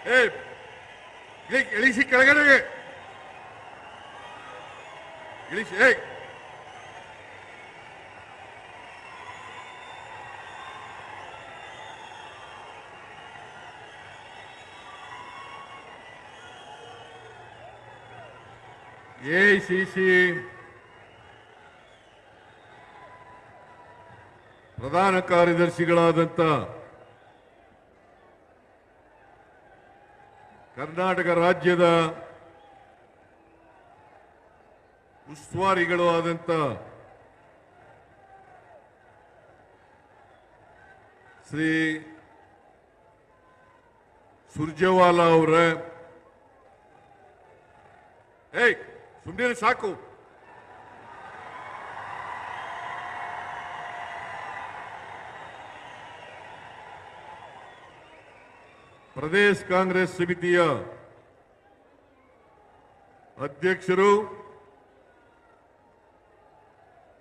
ಏ ಇಳಿಸಿ ಕೆಳಗಡೆಗೆ ಇಳಿಸಿ. ಎಐಸಿಸಿ ಪ್ರಧಾನ ಕಾರ್ಯದರ್ಶಿಗಳಾದಂಥ ಕರ್ನಾಟಕ ರಾಜ್ಯದ ಉಸ್ತುವಾರಿಗಳು ಆದಂಥ ಶ್ರೀ ಸುರ್ಜೇವಾಲಾ ಅವರೇ, ಸುಮ್ಮನೆ ಸಾಕು. ಪ್ರದೇಶ ಕಾಂಗ್ರೆಸ್ ಸಮಿತಿಯ ಅಧ್ಯಕ್ಷರು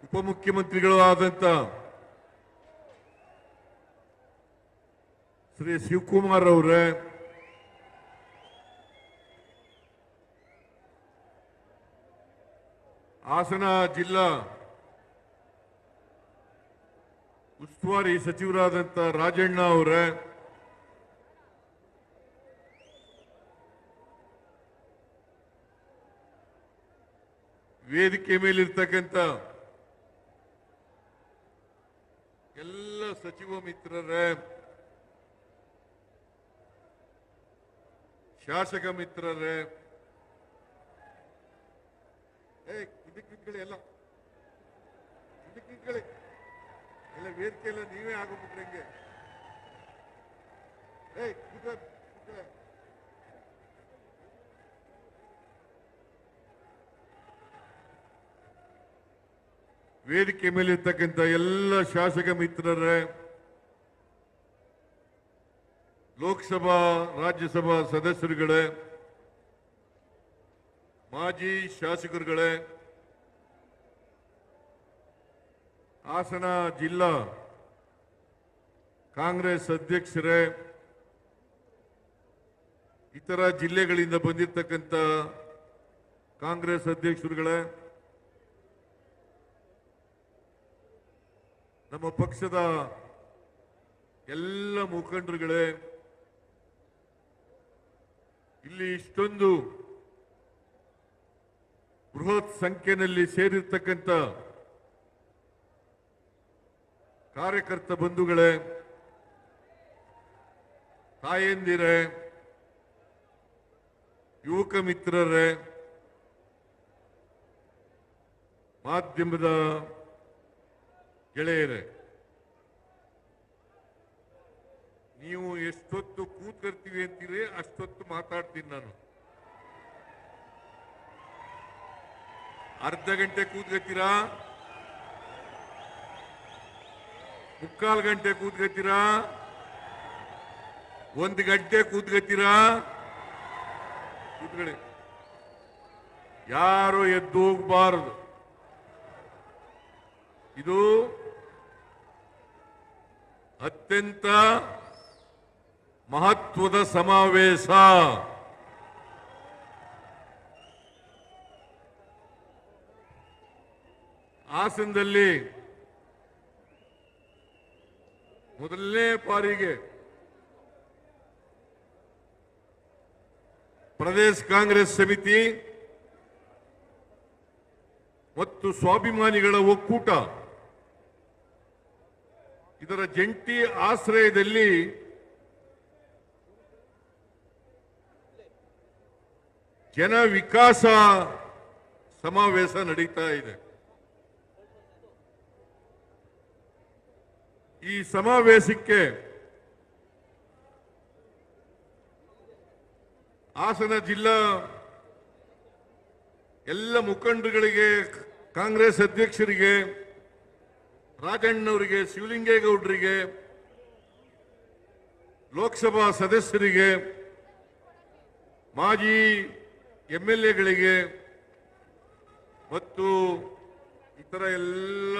ಉಪಮುಖ್ಯಮಂತ್ರಿಗಳು ಆದಂತ ಶ್ರೀ ಶಿವಕುಮಾರ್ ಅವರೇ, ಹಾಸನ ಜಿಲ್ಲಾ ಉಸ್ತುವಾರಿ ಸಚಿವರಾದಂಥ ರಾಜಣ್ಣ ಅವರೇ, ವೇದಿಕೆ ಮೇಲಿರ್ತಕ್ಕಂಥ ಎಲ್ಲ ಸಚಿವ ಮಿತ್ರರೇ, ಶಾಸಕ ಮಿತ್ರರೇ, ಎಲ್ಲ ಎಲ್ಲ ವೇದಿಕೆ ಎಲ್ಲ ನೀವೇ ಆಗೋಗ್ಬಿಟ್ರೆ ಹೆಂಗೆ? ವೇದಿಕೆ ಮೇಲಿರ್ತಕ್ಕಂಥ ಎಲ್ಲ ಶಾಸಕ ಮಿತ್ರರೇ, ಲೋಕಸಭಾ ರಾಜ್ಯಸಭಾ ಸದಸ್ಯರುಗಳೇ, ಮಾಜಿ ಶಾಸಕರುಗಳೇ, ಹಾಸನ ಜಿಲ್ಲಾ ಕಾಂಗ್ರೆಸ್ ಅಧ್ಯಕ್ಷರೇ, ಇತರ ಜಿಲ್ಲೆಗಳಿಂದ ಬಂದಿರತಕ್ಕಂಥ ಕಾಂಗ್ರೆಸ್ ಅಧ್ಯಕ್ಷರುಗಳೇ, ನಮ್ಮ ಪಕ್ಷದ ಎಲ್ಲ ಮುಖಂಡರುಗಳೇ, ಇಲ್ಲಿ ಇಷ್ಟೊಂದು ಬೃಹತ್ ಸಂಖ್ಯೆಯಲ್ಲಿ ಸೇರಿರ್ತಕ್ಕಂಥ ಕಾರ್ಯಕರ್ತ ಬಂಧುಗಳೇ, ತಾಯಂದಿರೇ, ಯುವಕ ಮಿತ್ರರೇ, ಮಾಧ್ಯಮದ ಗೆಳೆಯರೇ, ನೀವು ಎಷ್ಟೊತ್ತು ಕೂತ್ಕೊಳ್ತೀವಿ ಅಂತೀರಿ ಅಷ್ಟೊತ್ತು ಮಾತಾಡ್ತೀನಿ ನಾನು. ಅರ್ಧ ಗಂಟೆ ಕೂತ್ಕೊತೀರಾ, ಮುಕ್ಕಾಲು ಗಂಟೆ ಕೂತ್ಕೊತೀರಾ, 1 ಗಂಟೆ ಕೂತ್ಕೊತೀರಾ? ಕೂತ್ಕೊಳ್ಳಿ, ಯಾರು ಎದ್ದು ಹೋಗಬಾರದು. ಇದು ಅತ್ಯಂತ ಮಹತ್ವದ ಸಮಾವೇಶ. ಹಾಸನದಲ್ಲಿ ಮೊದಲನೇ ಬಾರಿಗೆ ಪ್ರದೇಶ ಕಾಂಗ್ರೆಸ್ ಸಮಿತಿ ಮತ್ತು ಸ್ವಾಭಿಮಾನಿಗಳ ಒಕ್ಕೂಟ ಇದರ ಜಂಟಿ ಆಶ್ರಯದಲ್ಲಿ ಜನ ವಿಕಾಸ ಸಮಾವೇಶ ನಡೀತಾ ಇದೆ. ಈ ಸಮಾವೇಶಕ್ಕೆ ಹಾಸನ ಜಿಲ್ಲಾ ಎಲ್ಲ ಮುಖಂಡರುಗಳಿಗೆ, ಕಾಂಗ್ರೆಸ್ ಅಧ್ಯಕ್ಷರಿಗೆ, ರಾಜಣ್ಣವರಿಗೆ, ಶಿವಲಿಂಗೇಗೌಡರಿಗೆ, ಲೋಕಸಭಾ ಸದಸ್ಯರಿಗೆ, ಮಾಜಿ ಎಂಎಲ್ಎಗಳಿಗೆ ಮತ್ತು ಇತರ ಎಲ್ಲ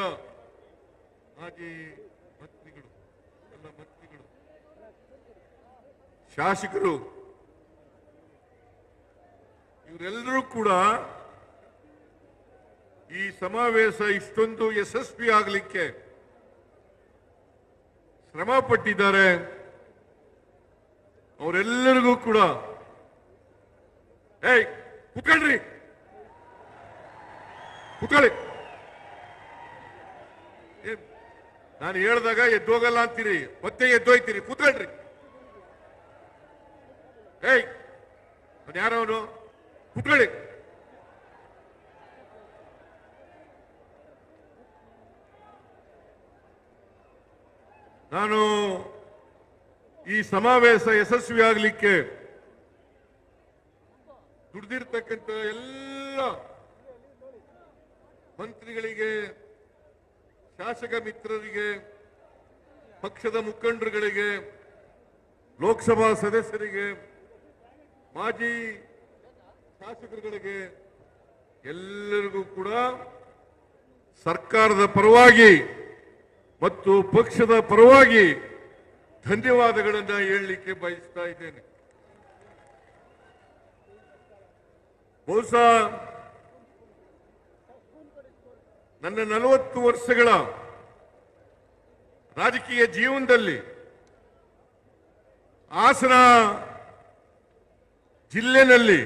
ಮಾಜಿ ಮಂತ್ರಿಗಳು, ಶಾಸಕರು ಇವರೆಲ್ಲರೂ ಕೂಡ ಈ ಸಮಾವೇಶ ಇಷ್ಟೊಂದು ಯಶಸ್ವಿ ಆಗಲಿಕ್ಕೆ ಶ್ರಮ ಪಟ್ಟಿದ್ದಾರೆ. ಅವರೆಲ್ಲರಿಗೂ ಕೂಡ ಕೂತ್ಕೊಳ್ರಿ, ಕೂತ್ಕೊಳ್ಳಿ. ನಾನು ಹೇಳ್ದಾಗ ಎದ್ದೋಗಲ್ಲ ಅಂತೀರಿ, ಮತ್ತೆ ಎದ್ದೋಯ್ತೀರಿ. ಕೂತ್ಕೊಳ್ರಿ. ಯಾರವನು? ಕೂತ್ಕೊಳ್ಳಿ. ನಾನು ಈ ಸಮಾವೇಶ ಯಶಸ್ವಿಯಾಗಲಿಕ್ಕೆ ದುಡಿದಿರ್ತಕ್ಕಂಥ ಎಲ್ಲ ಮಂತ್ರಿಗಳಿಗೆ, ಶಾಸಕ ಮಿತ್ರರಿಗೆ, ಪಕ್ಷದ ಮುಖಂಡರುಗಳಿಗೆ, ಲೋಕಸಭಾ ಸದಸ್ಯರಿಗೆ, ಮಾಜಿ ಶಾಸಕರುಗಳಿಗೆ ಎಲ್ಲರಿಗೂ ಕೂಡ ಸರ್ಕಾರದ ಪರವಾಗಿ ಮತ್ತು ಪಕ್ಷದ ಪರವಾಗಿ ಧನ್ಯವಾದಗಳನ್ನು ಹೇಳಲಿಕ್ಕೆ ಬಯಸ್ತಾ ಇದ್ದೇನೆ. ಬಹುಶಃ ನನ್ನ 40 ವರ್ಷಗಳ ರಾಜಕೀಯ ಜೀವನದಲ್ಲಿ ಹಾಸನ ಜಿಲ್ಲೆನಲ್ಲಿ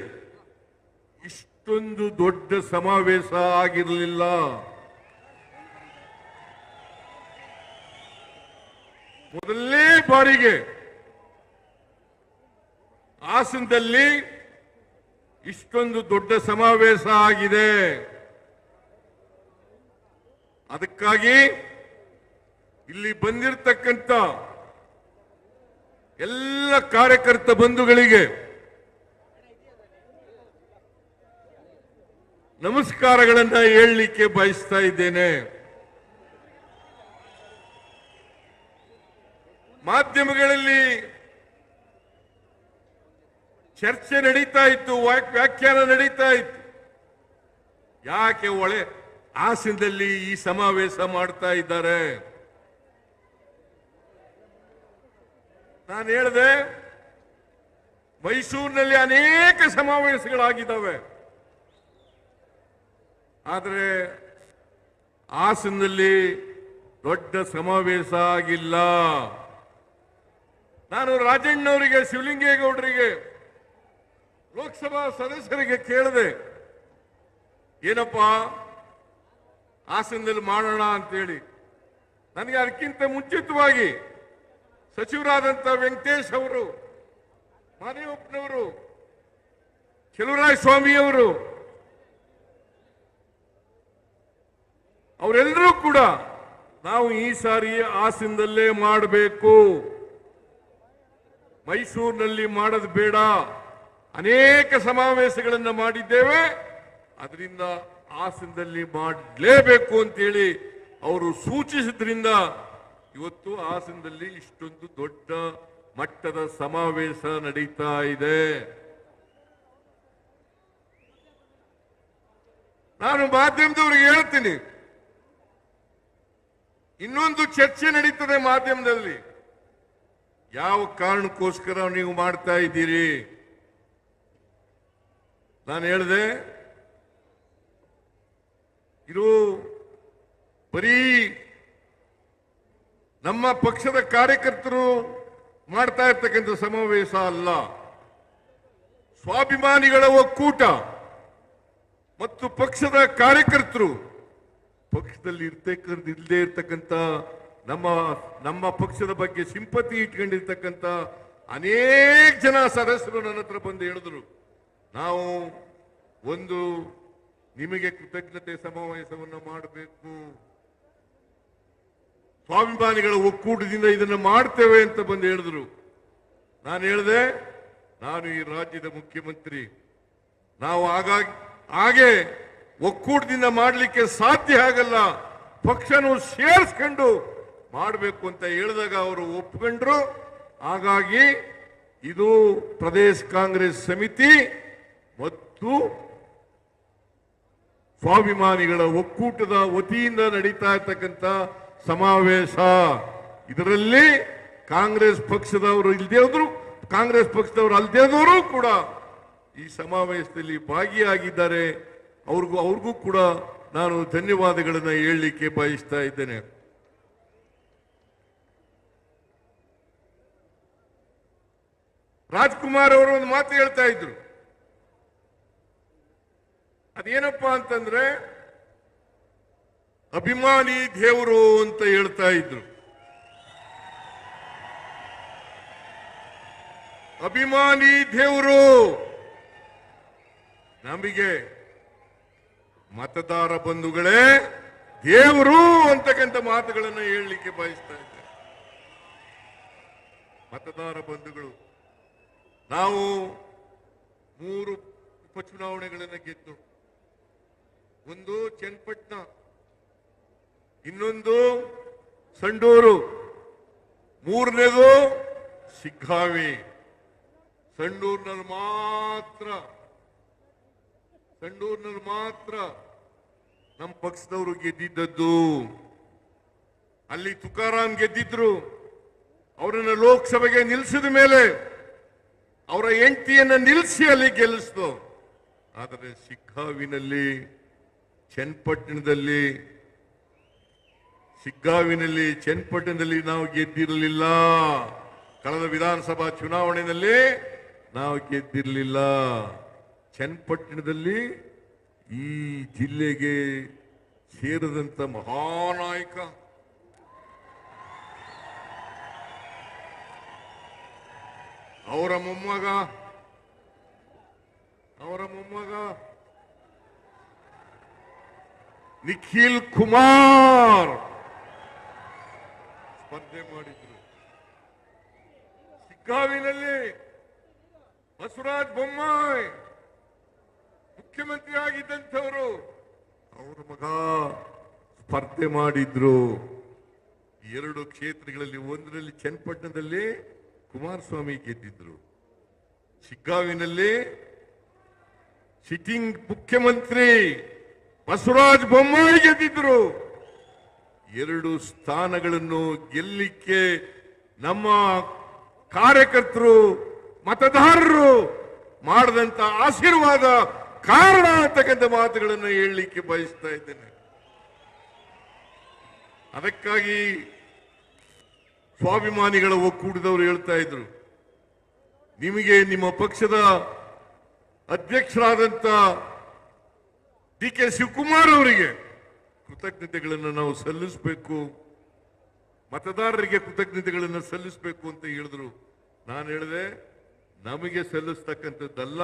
ಇಷ್ಟೊಂದು ದೊಡ್ಡ ಸಮಾವೇಶ ಆಗಿರಲಿಲ್ಲ. ಮೊದಲನೇ ಬಾರಿಗೆ ಹಾಸನದಲ್ಲಿ ಇಷ್ಟೊಂದು ದೊಡ್ಡ ಸಮಾವೇಶ ಆಗಿದೆ. ಅದಕ್ಕಾಗಿ ಇಲ್ಲಿ ಬಂದಿರತಕ್ಕಂಥ ಎಲ್ಲ ಕಾರ್ಯಕರ್ತ ಬಂಧುಗಳಿಗೆ ನಮಸ್ಕಾರಗಳನ್ನು ಹೇಳಲಿಕ್ಕೆ ಬಯಸ್ತಾ ಇದ್ದೇನೆ. ಮಾಧ್ಯಮಗಳಲ್ಲಿ ಚರ್ಚೆ ನಡೀತಾ ಇತ್ತು, ವ್ಯಾಖ್ಯಾನ ನಡೀತಾ ಇತ್ತು. ಯಾಕೆ ಹಾಸನದಲ್ಲಿ ಈ ಸಮಾವೇಶ ಮಾಡ್ತಾ ಇದ್ದಾರೆ? ನಾನು ಹೇಳಿದೆ, ಮೈಸೂರಿನಲ್ಲಿ ಅನೇಕ ಸಮಾವೇಶಗಳಾಗಿದ್ದಾವೆ, ಆದರೆ ಹಾಸನದಲ್ಲಿ ದೊಡ್ಡ ಸಮಾವೇಶ ಆಗಿಲ್ಲ. ನಾನು ರಾಜಣ್ಣವರಿಗೆ, ಶಿವಲಿಂಗೇಗೌಡರಿಗೆ, ಲೋಕಸಭಾ ಸದಸ್ಯರಿಗೆ ಕೇಳಿದೆ, ಏನಪ್ಪ ಹಾಸನದಲ್ಲಿ ಮಾಡೋಣ ಅಂತೇಳಿ. ನನಗೆ ಅದಕ್ಕಿಂತ ಮುಂಚಿತವಾಗಿ ಸಚಿವರಾದಂಥ ವೆಂಕಟೇಶ್ ಅವರು, ಮಾದೇವಪ್ಪನವರು, ಚೆಲುವರಾಯ ಸ್ವಾಮಿಯವರು, ಅವರೆಲ್ಲರೂ ಕೂಡ ನಾವು ಈ ಸಾರಿ ಹಾಸನದಲ್ಲೇ ಮಾಡಬೇಕು, ಮೈಸೂರಿನಲ್ಲಿ ಮಾಡೋದು ಬೇಡ. ಅನೇಕ ಸಮಾವೇಶಗಳನ್ನು ಮಾಡಿದ್ದೇವೆ, ಅದರಿಂದ ಹಾಸನದಲ್ಲಿ ಮಾಡಲೇಬೇಕು ಅಂತೇಳಿ ಅವರು ಸೂಚಿಸಿದ್ರಿಂದ ಇವತ್ತು ಹಾಸನದಲ್ಲಿ ಇಷ್ಟೊಂದು ದೊಡ್ಡ ಮಟ್ಟದ ಸಮಾವೇಶ ನಡೀತಾ ಇದೆ. ನಾನು ಮಾಧ್ಯಮದವರಿಗೆ ಹೇಳ್ತೀನಿ, ಇನ್ನೊಂದು ಚರ್ಚೆ ನಡೀತದೆ ಮಾಧ್ಯಮದಲ್ಲಿ. ಯಾವ ಕಾರಣಕ್ಕೋಸ್ಕರ ನೀವು ಮಾಡ್ತಾ ಇದ್ದೀರಿ? ನಾನು ಹೇಳಿದೆ, ಇದು ಬರೀ ನಮ್ಮ ಪಕ್ಷದ ಕಾರ್ಯಕರ್ತರು ಮಾಡ್ತಾ ಇರ್ತಕ್ಕಂಥ ಸಮಾವೇಶ ಅಲ್ಲ, ಸ್ವಾಭಿಮಾನಿಗಳ ಒಕ್ಕೂಟ ಮತ್ತು ಪಕ್ಷದ ಕಾರ್ಯಕರ್ತರು, ಪಕ್ಷದಲ್ಲಿ ಇಲ್ಲದೆ ಇರ್ತಕ್ಕಂಥ ನಮ್ಮ ಪಕ್ಷದ ಬಗ್ಗೆ ಸಿಂಪತಿ ಇಟ್ಕೊಂಡಿರ್ತಕ್ಕಂಥ ಅನೇಕ ಜನ ಸದಸ್ಯರು ನನ್ನ ಹತ್ರ ಬಂದು ಹೇಳಿದ್ರು, ನಾವು ಒಂದು ನಿಮಗೆ ಕೃತಜ್ಞತೆ ಸಮಾವೇಶವನ್ನು ಮಾಡಬೇಕು, ಸ್ವಾಭಿಮಾನಿಗಳ ಒಕ್ಕೂಟದಿಂದ ಇದನ್ನು ಮಾಡ್ತೇವೆ ಅಂತ ಬಂದು ಹೇಳಿದ್ರು. ನಾನು ಹೇಳಿದೆ, ನಾನು ಈ ರಾಜ್ಯದ ಮುಖ್ಯಮಂತ್ರಿ, ನಾವು ಹಾಗೆ ಒಕ್ಕೂಟದಿಂದ ಮಾಡಲಿಕ್ಕೆ ಸಾಧ್ಯ ಆಗಲ್ಲ, ಪಕ್ಷನೂ ಸೇರಿಸ್ಕೊಂಡು ಮಾಡಬೇಕು ಅಂತ ಹೇಳಿದಾಗ ಅವರು ಒಪ್ಕೊಂಡ್ರು. ಹಾಗಾಗಿ ಇದು ಪ್ರದೇಶ ಕಾಂಗ್ರೆಸ್ ಸಮಿತಿ ಮತ್ತು ಸ್ವಾಭಿಮಾನಿಗಳ ಒಕ್ಕೂಟದ ವತಿಯಿಂದ ನಡೀತಾ ಇರ್ತಕ್ಕಂಥ ಸಮಾವೇಶ. ಇದರಲ್ಲಿ ಕಾಂಗ್ರೆಸ್ ಪಕ್ಷದವರು ಇಲ್ಲದೇ ಹೋದ್ರು, ಕಾಂಗ್ರೆಸ್ ಪಕ್ಷದವರು ಅಲ್ಲದೇ ಹೋದ್ರು ಕೂಡ ಈ ಸಮಾವೇಶದಲ್ಲಿ ಭಾಗಿಯಾಗಿದ್ದಾರೆ. ಅವ್ರಿಗೂ ಕೂಡ ನಾನು ಧನ್ಯವಾದಗಳನ್ನು ಹೇಳಲಿಕ್ಕೆ ಬಯಸ್ತಾ ಇದ್ದೇನೆ. ರಾಜ್ಕುಮಾರ್ ಅವರು ಒಂದು ಮಾತು ಹೇಳ್ತಾ ಇದ್ರು. ಅದೇನಪ್ಪಾ ಅಂತಂದ್ರೆ ಅಭಿಮಾನಿ ದೇವರು ಅಂತ ಹೇಳ್ತಾ ಇದ್ರು. ಅಭಿಮಾನಿ ದೇವರು ನಮಗೆ ಮತದಾರ ಬಂಧುಗಳೇ ದೇವರು ಅಂತಕ್ಕಂಥ ಮಾತುಗಳನ್ನು ಹೇಳಲಿಕ್ಕೆ ಬಯಸ್ತಾ ಇದ್ದಾರೆ. ಮತದಾರ ಬಂಧುಗಳು, ನಾವು 3 ಉಪಚುನಾವಣೆಗಳನ್ನು ಗೆದ್ದು, ಒಂದು ಚನ್ನಪಟ್ಟಣ, ಇನ್ನೊಂದು ಸಂಡೂರು, ಮೂರನೇದು ಶಿಗ್ಗಾವಿ. ಸಂಡೂರಿನಲ್ಲಿ ಮಾತ್ರ ನಮ್ಮ ಪಕ್ಷದವರು ಗೆದ್ದಿದ್ದದ್ದು. ಅಲ್ಲಿ ತುಕಾರಾಮ್ ಗೆದ್ದಿದ್ರು. ಅವರನ್ನು ಲೋಕಸಭೆಗೆ ನಿಲ್ಲಿಸಿದ ಮೇಲೆ ಅವರ ಹೆಂಡತಿಯನ್ನ ನಿಲ್ಲಿಸಿ ಅಲ್ಲಿ ಗೆಲ್ಲಿಸ್ತು. ಆದರೆ ಶಿಗ್ಗಾವಿನಲ್ಲಿ, ಚನ್ನಪಟ್ಟಣದಲ್ಲಿ ನಾವು ಗೆದ್ದಿರಲಿಲ್ಲ. ಕಳೆದ ವಿಧಾನಸಭಾ ಚುನಾವಣೆಯಲ್ಲಿ ನಾವು ಗೆದ್ದಿರಲಿಲ್ಲ. ಚನ್ನಪಟ್ಟಣದಲ್ಲಿ ಈ ಜಿಲ್ಲೆಗೆ ಸೇರಿದಂತ ಮಹಾನಾಯಕ ಅವರ ಮೊಮ್ಮಗ ನಿಖಿಲ್ ಕುಮಾರ್ ಸ್ಪರ್ಧೆ ಮಾಡಿದ್ರು. ಶಿಗ್ಗಾವಿನಲ್ಲಿ ಬಸವರಾಜ ಬೊಮ್ಮಾಯಿ ಮುಖ್ಯಮಂತ್ರಿ ಆಗಿದ್ದಂಥವರು, ಅವರ ಮಗ ಸ್ಪರ್ಧೆ ಮಾಡಿದ್ರು. 2 ಕ್ಷೇತ್ರಗಳಲ್ಲಿ, ಒಂದರಲ್ಲಿ ಚನ್ನಪಟ್ಟಣದಲ್ಲಿ ಕುಮಾರಸ್ವಾಮಿ ಗೆದ್ದಿದ್ರು, ಶಿಗ್ಗಾವಿನಲ್ಲಿ ಸಿಟ್ಟಿಂಗ್ ಮುಖ್ಯಮಂತ್ರಿ ಬಸವರಾಜ ಬೊಮ್ಮಾಯಿ ಗೆದ್ದಿದ್ರು. 2 ಸ್ಥಾನಗಳನ್ನು ಗೆಲ್ಲಿಕ್ಕೆ ನಮ್ಮ ಕಾರ್ಯಕರ್ತರು, ಮತದಾರರು ಮಾಡಿದಂತ ಆಶೀರ್ವಾದ ಕಾರಣ ಅಂತಕ್ಕಂಥ ಮಾತುಗಳನ್ನು ಹೇಳಲಿಕ್ಕೆ ಬಯಸ್ತಾ ಇದ್ದೇನೆ. ಅದಕ್ಕಾಗಿ ಸ್ವಾಭಿಮಾನಿಗಳ ಒಕ್ಕೂಟದವರು ಹೇಳ್ತಾ ಇದ್ರು, ನಿಮಗೆ ನಿಮ್ಮ ಪಕ್ಷದ ಅಧ್ಯಕ್ಷರಾದಂತ DK ಶಿವಕುಮಾರ್ ಅವರಿಗೆ ಕೃತಜ್ಞತೆಗಳನ್ನು ನಾವು ಸಲ್ಲಿಸಬೇಕು, ಮತದಾರರಿಗೆ ಕೃತಜ್ಞತೆಗಳನ್ನು ಸಲ್ಲಿಸಬೇಕು ಅಂತ ಹೇಳಿದ್ರು. ನಾನು ಹೇಳಿದೆ, ನಮಗೆ ಸಲ್ಲಿಸ್ತಕ್ಕಂಥದ್ದಲ್ಲ,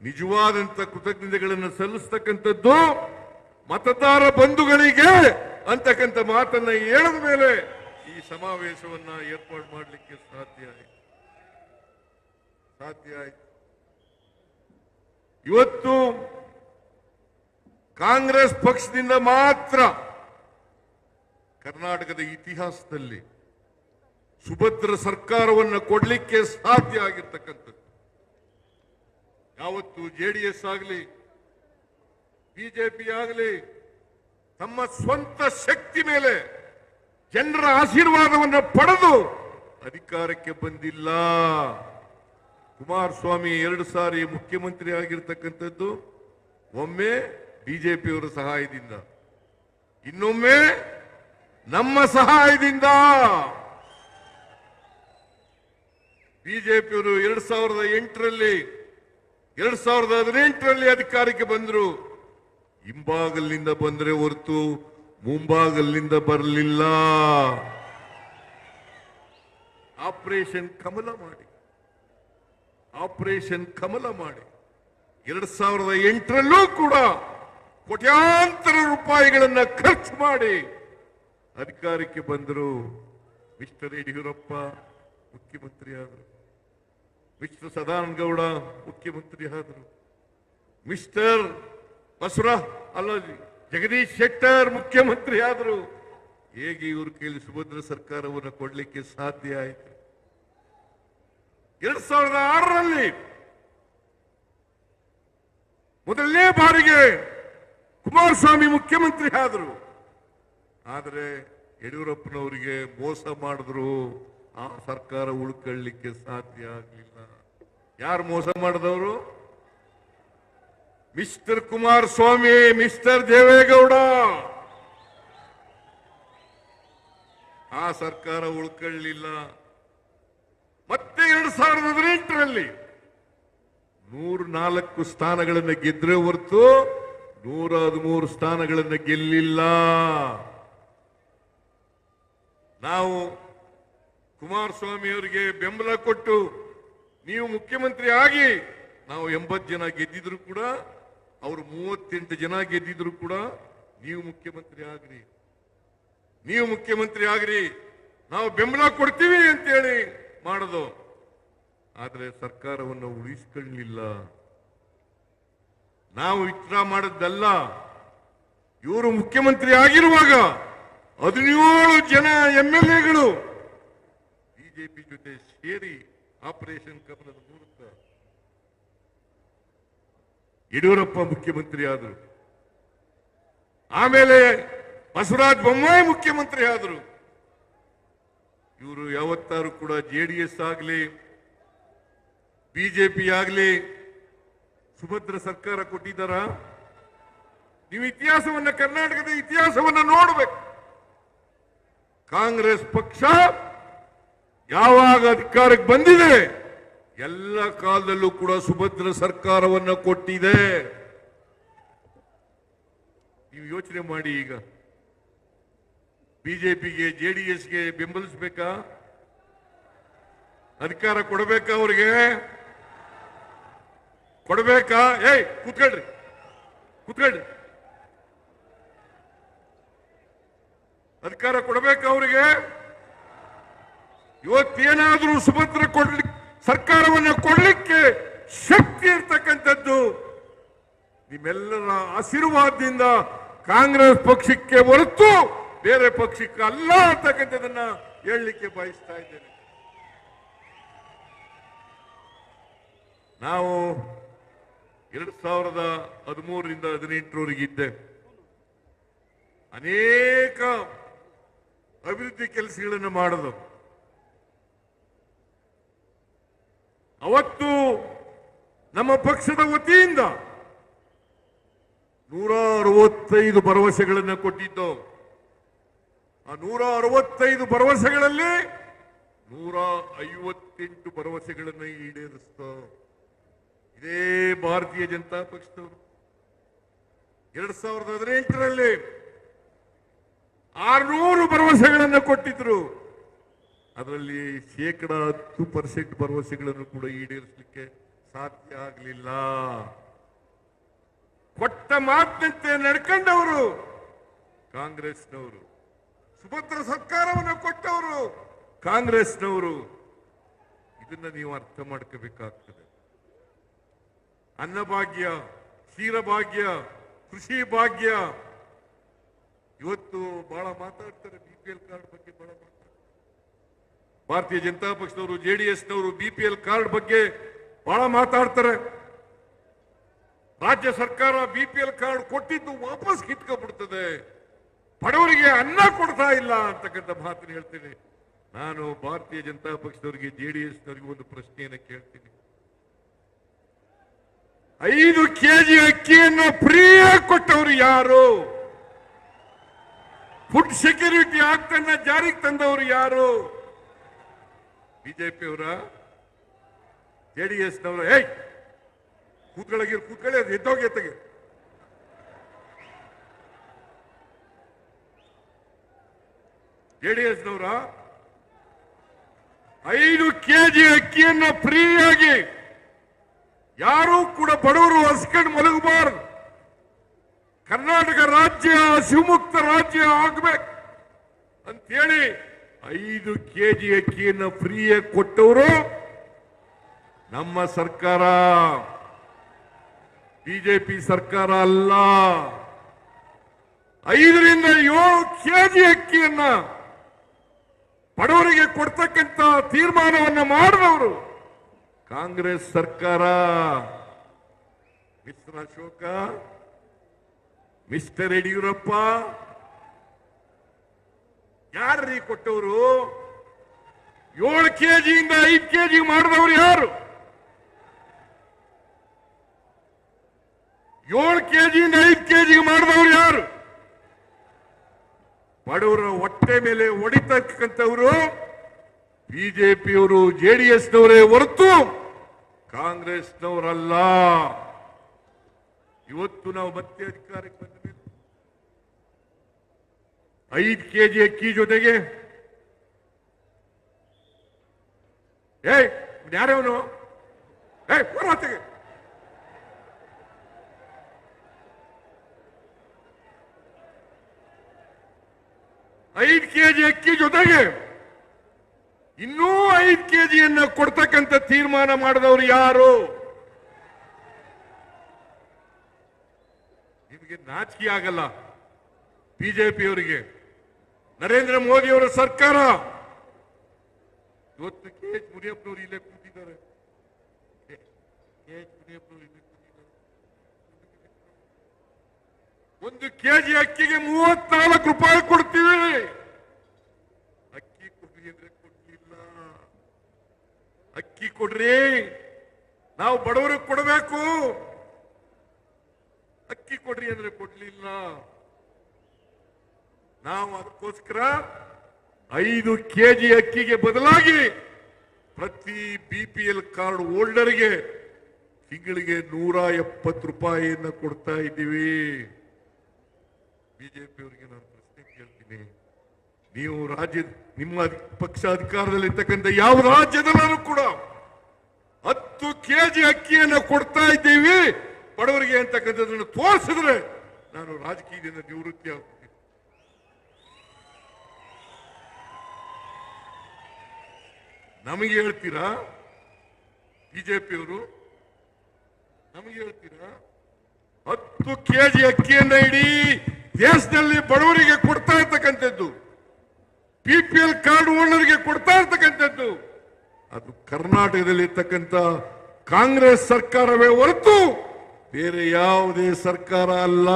ನಿಜವಾದಂತ ಕೃತಜ್ಞತೆಗಳನ್ನು ಸಲ್ಲಿಸ್ತಕ್ಕಂಥದ್ದು ಮತದಾರ ಬಂಧುಗಳಿಗೆ ಅಂತಕ್ಕಂಥ ಮಾತನ್ನ ಹೇಳಿದ ಮೇಲೆ ಈ ಸಮಾವೇಶವನ್ನ ಏರ್ಪಾಡು ಮಾಡಲಿಕ್ಕೆ ಸಾಧ್ಯ ಆಯ್ತು. ಇವತ್ತು ಕಾಂಗ್ರೆಸ್ ಪಕ್ಷದಿಂದ ಮಾತ್ರ ಕರ್ನಾಟಕದ ಇತಿಹಾಸದಲ್ಲಿ ಸುಭದ್ರ ಸರ್ಕಾರವನ್ನು ಕೊಡಲಿಕ್ಕೆ ಸಾಧ್ಯ ಆಗಿರ್ತಕ್ಕಂಥದ್ದು. ಯಾವತ್ತು JDS ಆಗಲಿ ಬಿಜೆಪಿ ಆಗಲಿ ತಮ್ಮ ಸ್ವಂತ ಶಕ್ತಿ ಮೇಲೆ ಜನರ ಆಶೀರ್ವಾದವನ್ನು ಪಡೆದು ಅಧಿಕಾರಕ್ಕೆ ಬಂದಿಲ್ಲ. ಕುಮಾರಸ್ವಾಮಿ 2 ಸಾರಿ ಮುಖ್ಯಮಂತ್ರಿ ಆಗಿರ್ತಕ್ಕಂಥದ್ದು ಒಮ್ಮೆ ಬಿಜೆಪಿಯವರ ಸಹಾಯದಿಂದ, ಇನ್ನೊಮ್ಮೆ ನಮ್ಮ ಸಹಾಯದಿಂದ. ಬಿಜೆಪಿಯವರು 2008ರಲ್ಲಿ 2018ರಲ್ಲಿ ಅಧಿಕಾರಕ್ಕೆ ಬಂದರು. ಹಿಂಬಾಗಲಿನಿಂದ ಬಂದರೆ ಹೊರತು ಮುಂಬಾಗಲಿನಿಂದ ಬರಲಿಲ್ಲ. ಆಪರೇಷನ್ ಕಮಲ ಮಾಡಿ 2008ರಲ್ಲೂ ಕೂಡ ಕೋಟ್ಯಾಂತರ ರೂಪಾಯಿಗಳನ್ನು ಖರ್ಚು ಮಾಡಿ ಅಧಿಕಾರಕ್ಕೆ ಬಂದರು. ಮಿಸ್ಟರ್ ಯಡಿಯೂರಪ್ಪ ಮುಖ್ಯಮಂತ್ರಿ ಆದರು, ಮಿಸ್ಟರ್ ಸದಾನಂದಗೌಡ ಮುಖ್ಯಮಂತ್ರಿ ಆದರು, ಮಿಸ್ಟರ್ ಜಗದೀಶ್ ಶೆಟ್ಟರ್ ಮುಖ್ಯಮಂತ್ರಿ ಆದರು. ಹೇಗೆ ಇವ್ರ ಕೈಲಿ ಸುಭದ್ರ ಸರ್ಕಾರವನ್ನು ಕೊಡಲಿಕ್ಕೆ ಸಾಧ್ಯ ಆಯಿತು? 2006ರಲ್ಲಿ ಮೊದಲನೇ ಬಾರಿಗೆ ಕುಮಾರಸ್ವಾಮಿ ಮುಖ್ಯಮಂತ್ರಿ ಆದರು. ಆದರೆ ಯಡಿಯೂರಪ್ಪನವರಿಗೆ ಮೋಸ ಮಾಡಿದ್ರು, ಆ ಸರ್ಕಾರ ಉಳ್ಕೊಳ್ಳಿಕ್ಕೆ ಸಾಧ್ಯ ಆಗಲಿಲ್ಲ. ಯಾರು ಮೋಸ ಮಾಡಿದವರು? ಮಿಸ್ಟರ್ ಕುಮಾರಸ್ವಾಮಿ, ಮಿಸ್ಟರ್ ದೇವೇಗೌಡ, ಆ ಸರ್ಕಾರ ಉಳ್ಕೊಳ್ಳಿಲ್ಲ. ಮತ್ತೆ 2018ರಲ್ಲಿ 104 ಸ್ಥಾನಗಳನ್ನು ಗೆದ್ರೆ ಹೊರತು 113 ಸ್ಥಾನಗಳನ್ನು ಗೆಲ್ಲಿಲ್ಲ. ನಾವು ಕುಮಾರಸ್ವಾಮಿ ಅವರಿಗೆ ಬೆಂಬಲ ಕೊಟ್ಟು ನೀವು ಮುಖ್ಯಮಂತ್ರಿ ಆಗಿ, ನಾವು 80 ಜನ ಗೆದ್ದಿದ್ರು ಕೂಡ, ಅವರು 38 ಜನ ಗೆದ್ದಿದ್ರು ಕೂಡ, ನೀವು ಮುಖ್ಯಮಂತ್ರಿ ಆಗ್ರಿ, ನೀವು ಮುಖ್ಯಮಂತ್ರಿ ಆಗ್ರಿ, ನಾವು ಬೆಂಬಲ ಕೊಡ್ತೀವಿ ಅಂತೇಳಿ ಮಾಡೋದು. ಆದರೆ ಸರ್ಕಾರವನ್ನು ಉಳಿಸಿಕೊಳ್ಳಲಿಲ್ಲ. ನಾವು ವಿತ್ಡ್ರಾ ಮಾಡದ್ದಲ್ಲ. ಇವರು ಮುಖ್ಯಮಂತ್ರಿ ಆಗಿರುವಾಗ 17 ಜನ MLAಗಳು ಬಿಜೆಪಿ ಜೊತೆ ಸೇರಿ ಆಪರೇಷನ್ ಕಮಲದ ಮೂಲಕ ಯಡಿಯೂರಪ್ಪ ಮುಖ್ಯಮಂತ್ರಿ ಆದರು. ಆಮೇಲೆ ಬಸವರಾಜ ಬೊಮ್ಮಾಯಿ ಮುಖ್ಯಮಂತ್ರಿ ಆದರು. ಇವರು ಯಾವತ್ತಾರು ಕೂಡ JDS ಆಗಲಿ ಬಿಜೆಪಿ ಆಗಲಿ ಸುಭದ್ರ ಸರ್ಕಾರ ಕೊಟ್ಟಿದ್ದಾರ? ನೀವು ಇತಿಹಾಸವನ್ನ, ಕರ್ನಾಟಕದ ಇತಿಹಾಸವನ್ನ ನೋಡಬೇಕು. ಕಾಂಗ್ರೆಸ್ ಪಕ್ಷ ಯಾವಾಗ ಅಧಿಕಾರಕ್ಕೆ ಬಂದಿದೆ ಎಲ್ಲ ಕಾಲದಲ್ಲೂ ಕೂಡ ಸುಭದ್ರ ಸರ್ಕಾರವನ್ನು ಕೊಟ್ಟಿದೆ. ನೀವು ಯೋಚನೆ ಮಾಡಿ. ಈಗ ಬಿಜೆಪಿಗೆ JDSಗೆ ಬೆಂಬಲಿಸಬೇಕಾ? ಅಧಿಕಾರ ಕೊಡಬೇಕಾ? ಅವರಿಗೆ ಕೊಡಬೇಕಾ? ಕೂತ್ಕೊಳ್ರಿ, ಕೂತ್ಕೊಳ್ರಿ. ಅಧಿಕಾರ ಕೊಡಬೇಕಾ ಅವರಿಗೆ? ಇವತ್ತೇನಾದ್ರೂ ಸುಭದ್ರ ಸರ್ಕಾರವನ್ನು ಕೊಡ್ಲಿಕ್ಕೆ ಶಕ್ತಿ ಇರ್ತಕ್ಕಂಥದ್ದು ನಿಮ್ಮೆಲ್ಲರ ಆಶೀರ್ವಾದದಿಂದ ಕಾಂಗ್ರೆಸ್ ಪಕ್ಷಕ್ಕೆ ಹೊರತು ಬೇರೆ ಪಕ್ಷಕ್ಕೆ ಅಲ್ಲ ಅಂತಕ್ಕಂಥದನ್ನ ಹೇಳಲಿಕ್ಕೆ ಬಯಸ್ತಾ ಇದ್ದೇನೆ. ನಾವು 2013ರಿಂದ 2018ರವರೆಗೆ ಇದ್ದೆ. ಅನೇಕ ಅಭಿವೃದ್ಧಿ ಕೆಲಸಗಳನ್ನು ಮಾಡೋದು. ಅವತ್ತು ನಮ್ಮ ಪಕ್ಷದ ವತಿಯಿಂದ 165 ಭರವಸೆಗಳನ್ನು ಕೊಟ್ಟಿದ್ದು. ಆ 165 ಭರವಸೆಗಳಲ್ಲಿ 158 ಭರವಸೆಗಳನ್ನು ಈಡೇರಿಸ್ತು ಇದೇ ಭಾರತೀಯ ಜನತಾ ಪಕ್ಷದವರು. 2018ರಲ್ಲಿ 600 ಭರವಸೆಗಳನ್ನು ಕೊಟ್ಟಿದ್ರು. ಅದರಲ್ಲಿ 10% ಭರವಸೆಗಳನ್ನು ಕೂಡ ಈಡೇರಿಸಲಿಕ್ಕೆ ಸಾಧ್ಯ ಆಗಲಿಲ್ಲ. ಕೊಟ್ಟ ಮಾತಿನಂತೆ ನಡ್ಕೊಂಡವರು ಕಾಂಗ್ರೆಸ್ನವರು, ಸುಭದ್ರ ಸರ್ಕಾರವನ್ನು ಕೊಟ್ಟವರು ಕಾಂಗ್ರೆಸ್ನವರು. ಇದನ್ನ ನೀವು ಅರ್ಥ ಮಾಡ್ಕೋಬೇಕಾಗ್ತದೆ. ಅನ್ನಭಾಗ್ಯ, ಕ್ಷೀರಭಾಗ್ಯ, ಕೃಷಿ ಭಾಗ್ಯ, ಇವತ್ತು ಬಹಳ ಮಾತಾಡ್ತಾರೆ. BPL ಕಾರ್ಡ್ ಬಗ್ಗೆ ಬಹಳ ಮಾತಾಡ್ತಾರೆ. ಭಾರತೀಯ ಜನತಾ ಪಕ್ಷದವರು, JDSನವರು BPL ಕಾರ್ಡ್ ಬಗ್ಗೆ ಬಹಳ ಮಾತಾಡ್ತಾರೆ. ರಾಜ್ಯ ಸರ್ಕಾರ BPL ಕಾರ್ಡ್ ಕೊಟ್ಟಿದ್ದು ವಾಪಸ್ ಕಿತ್ಕೊಂಡ್ಬಿಡ್ತದೆ, ಬಡವರಿಗೆ ಅನ್ನ ಕೊಡ್ತಾ ಇಲ್ಲ ಅಂತಕ್ಕಂಥ ಮಾತನ್ನು ಹೇಳ್ತೀನಿ. ನಾನು ಭಾರತೀಯ ಜನತಾ ಪಕ್ಷದವರಿಗೆ, JDSನವರಿಗೆ ಒಂದು ಪ್ರಶ್ನೆಯನ್ನು ಕೇಳ್ತೀನಿ. 5 ಕೆಜಿ ಅಕ್ಕಿಯನ್ನು ಫ್ರೀಯಾಗಿ ಕೊಟ್ಟವರು ಯಾರು? ಫುಡ್ ಸೆಕ್ಯೂರಿಟಿ ಆಕ್ಟ್ ಅನ್ನ ಜಾರಿಗೆ ತಂದವರು ಯಾರು? ಬಿಜೆಪಿಯವರ, JDSನವರ? ಕೂತ್ಕೊಳ್ಳಿ, ಅದು ಎದ್ದೋಗಿ ಎತ್ತಗೆ. JDSನವರ 5 ಕೆಜಿ ಅಕ್ಕಿಯನ್ನು ಫ್ರೀಯಾಗಿ ಯಾರೂ ಕೂಡ ಬಡವರು ಹಸ್ಕೊಂಡು ಮಲಗಬಾರದು, ಕರ್ನಾಟಕ ರಾಜ್ಯ ಶಿವಮುಕ್ತ ರಾಜ್ಯ ಆಗ್ಬೇಕು ಅಂತೇಳಿ 5 ಕೆಜಿ ಅಕ್ಕಿಯನ್ನು ಫ್ರೀಯಾಗಿ ಕೊಟ್ಟವರು ನಮ್ಮ ಸರ್ಕಾರ, ಬಿಜೆಪಿ ಸರ್ಕಾರ ಅಲ್ಲ. 5 ರಿಂದ 7 ಕೆಜಿ ಅಕ್ಕಿಯನ್ನ ಬಡವರಿಗೆ ಕೊಡ್ತಕ್ಕಂಥ ತೀರ್ಮಾನವನ್ನು ಮಾಡಿದವರು ಕಾಂಗ್ರೆಸ್ ಸರ್ಕಾರ. ಮಿಸ್ಟರ್ ಅಶೋಕ, ಮಿಸ್ಟರ್ ಯಡಿಯೂರಪ್ಪ, ಯಾರ್ರೀ ಕೊಟ್ಟವರು? 7 ಕೆಜಿಯಿಂದ 5 ಕೆಜಿ ಮಾಡಿದವರು ಯಾರು? 7 ಕೆಜಿಯಿಂದ 5 ಕೆಜಿಗೆ ಮಾಡಿದವರು ಯಾರು? ಬಡವರ ಹೊಟ್ಟೆ ಮೇಲೆ ಹೊಡಿತಕ್ಕಂಥವರು ಬಿಜೆಪಿಯವರು, ಜೆಡಿಎಸ್ನವರೇ ಹೊರತು ಕಾಂಗ್ರೆಸ್ನವರಲ್ಲ. ಇವತ್ತು ನಾವು ಮತ್ತೆ ಅಧಿಕಾರಕ್ಕೆ ಬಂದ ಮೇಲೆ 5 ಕೆಜಿ ಅಕ್ಕಿ ಜೊತೆಗೆ ಯಾರವನು ಹೋರಾಟಗೆ 5 ಕೆಜಿ ಅಕ್ಕಿ ಜೊತೆಗೆ ಇನ್ನೂ 5 ಕೆಜಿಯನ್ನು ಕೊಡ್ತಕ್ಕಂಥ ತೀರ್ಮಾನ ಮಾಡಿದವರು ಯಾರು? ನಿಮಗೆ ನಾಚಿಕೆ ಆಗಲ್ಲ? ಬಿಜೆಪಿಯವರಿಗೆ, ನರೇಂದ್ರ ಮೋದಿ ಅವರ ಸರ್ಕಾರ ಇವತ್ತು KH ಮುನಿಯಪ್ಪನವರು ಇಲ್ಲೇ ಕೂತಿದ್ದಾರೆ. ಒಂದು ಕೆಜಿ ಅಕ್ಕಿಗೆ 34 ರೂಪಾಯಿ ಕೊಡ್ತೀವಿ. ಅಕ್ಕಿ ಕೊಡ್ರಿ ಅಂದ್ರೆ ಕೊಡ್ಲಿಲ್ಲ. ಅಕ್ಕಿ ಕೊಡ್ರಿ, ನಾವು ಬಡವರಿಗೆ ಕೊಡಬೇಕು. ಅಕ್ಕಿ ಕೊಡ್ರಿ ಅಂದ್ರೆ ಕೊಡ್ಲಿಲ್ಲ. ನಾವು ಅದಕ್ಕೋಸ್ಕರ 5 ಕೆಜಿ ಅಕ್ಕಿಗೆ ಬದಲಾಗಿ ಪ್ರತಿ BPL ಕಾರ್ಡ್ ಹೋಲ್ಡರ್ಗೆ ತಿಂಗಳಿಗೆ 170 ರೂಪಾಯಿಯನ್ನು ಕೊಡ್ತಾ ಇದ್ದೀವಿ. ಬಿಜೆಪಿಯವರಿಗೆ ನಾನು ಪ್ರಶ್ನೆ ಕೇಳ್ತೀನಿ, ನೀವು ನಿಮ್ಮ ಪಕ್ಷ ಅಧಿಕಾರದಲ್ಲಿರ್ತಕ್ಕಂಥ ಯಾವ ರಾಜ್ಯದಲ್ಲೂ ಕೂಡ 10 ಕೆಜಿ ಅಕ್ಕಿಯನ್ನು ಕೊಡ್ತಾ ಇದ್ದೀವಿ ಬಡವರಿಗೆ ಅಂತಕ್ಕಂಥದ್ದನ್ನು ತೋರಿಸಿದ್ರೆ ನಾನು ರಾಜಕೀಯದಿಂದ ನಿವೃತ್ತಿ ಆಗ್ತೀನಿ. ನಮಗೆ ಹೇಳ್ತೀರಾ ಬಿಜೆಪಿಯವರು? ನಮಗೆ ಹೇಳ್ತೀರಾ? 10 ಕೆಜಿ ಅಕ್ಕಿಯನ್ನ ಇಡೀ ದೇಶದಲ್ಲಿ ಬಡವರಿಗೆ ಕೊಡ್ತಾ ಇರ್ತಕ್ಕಂಥದ್ದು, BPL ಕಾರ್ಡ್ ಹೋಲ್ಡರ್ಗೆ ಕೊಡ್ತಾ ಇರ್ತಕ್ಕಂಥದ್ದು ಅದು ಕರ್ನಾಟಕದಲ್ಲಿ ಇರ್ತಕ್ಕಂಥ ಕಾಂಗ್ರೆಸ್ ಸರ್ಕಾರವೇ ಹೊರತು ಬೇರೆ ಯಾವುದೇ ಸರ್ಕಾರ ಅಲ್ಲ.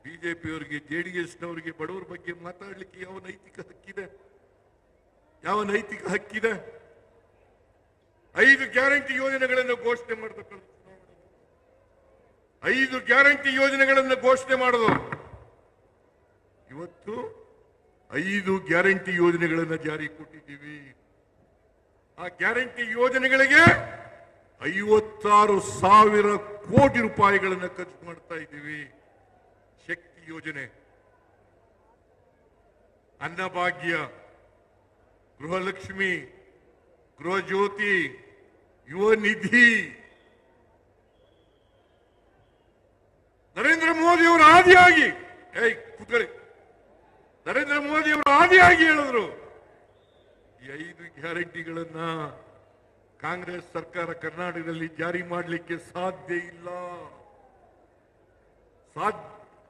ಬಿಜೆಪಿಯವರಿಗೆ, JDSನವರಿಗೆ ಬಡವರ ಬಗ್ಗೆ ಮಾತಾಡಲಿಕ್ಕೆ ಯಾವ ನೈತಿಕ ಹಕ್ಕಿದೆ? ಯಾವ ನೈತಿಕ ಹಕ್ಕಿದೆ? 5 ಗ್ಯಾರಂಟಿ ಯೋಜನೆಗಳನ್ನು ಘೋಷಣೆ ಮಾಡತಕ್ಕಂಥ 5 ಗ್ಯಾರಂಟಿ ಯೋಜನೆಗಳನ್ನು ಘೋಷಣೆ ಮಾಡೋದು. ಇವತ್ತು 5 ಗ್ಯಾರಂಟಿ ಯೋಜನೆಗಳನ್ನು ಜಾರಿ ಕೊಟ್ಟಿದ್ದೀವಿ. ಆ ಗ್ಯಾರಂಟಿ ಯೋಜನೆಗಳಿಗೆ 56,000 ಕೋಟಿ ರೂಪಾಯಿಗಳನ್ನು ಖರ್ಚು ಮಾಡ್ತಾ ಇದ್ದೀವಿ. ಶಕ್ತಿ ಯೋಜನೆ, ಅನ್ನಭಾಗ್ಯ, ಗೃಹಲಕ್ಷ್ಮಿ, ಗೃಹ ಜ್ಯೋತಿ, ಯುವ ನಿಧಿ, ನರೇಂದ್ರ ಮೋದಿ ಅವರು ಆದಿಯಾಗಿ ಕೂತ್ಕೊಳ್ಳಿ, ನರೇಂದ್ರ ಮೋದಿ ಅವರು ಆದಿಯಾಗಿ ಹೇಳಿದ್ರು ಈ 5 ಗ್ಯಾರಂಟಿಗಳನ್ನ ಕಾಂಗ್ರೆಸ್ ಸರ್ಕಾರ ಕರ್ನಾಟಕದಲ್ಲಿ ಜಾರಿ ಮಾಡಲಿಕ್ಕೆ ಸಾಧ್ಯ ಇಲ್ಲ.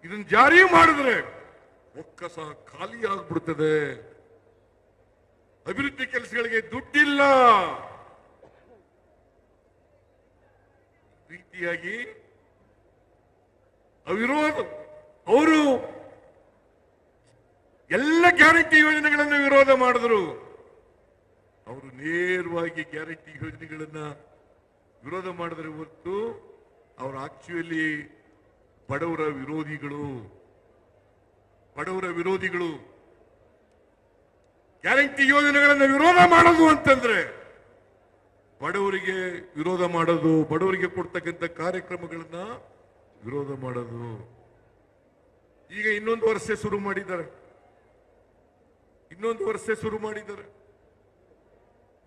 ಇದನ್ನು ಜಾರಿ ಮಾಡಿದ್ರೆ ಒಕ್ಕಸ ಖಾಲಿ ಆಗ್ಬಿಡ್ತದೆ, ಅಭಿವೃದ್ಧಿ ಕೆಲಸಗಳಿಗೆ ದುಡ್ಡಿಲ್ಲ. ರೀತಿಯಾಗಿ ಅವರು ಎಲ್ಲ ಗ್ಯಾರಂಟಿ ಯೋಜನೆಗಳನ್ನು ವಿರೋಧ ಮಾಡಿದ್ರು. ಅವರು ನೇರವಾಗಿ ಗ್ಯಾರಂಟಿ ಯೋಜನೆಗಳನ್ನ ವಿರೋಧ ಮಾಡಿದ್ರೆ ಹೊರತು ಅವರು ಆಕ್ಚುಲಿ ಬಡವರ ವಿರೋಧಿಗಳು. ಗ್ಯಾರಂಟಿ ಯೋಜನೆಗಳನ್ನು ವಿರೋಧ ಮಾಡೋದು ಅಂತಂದ್ರೆ ಬಡವರಿಗೆ ವಿರೋಧ ಮಾಡೋದು, ಬಡವರಿಗೆ ಕೊಡ್ತಕ್ಕಂಥ ಕಾರ್ಯಕ್ರಮಗಳನ್ನ ವಿರೋಧ ಮಾಡೋದು. ಈಗ ಇನ್ನೊಂದು ವರ್ಷ ಶುರು ಮಾಡಿದ್ದಾರೆ.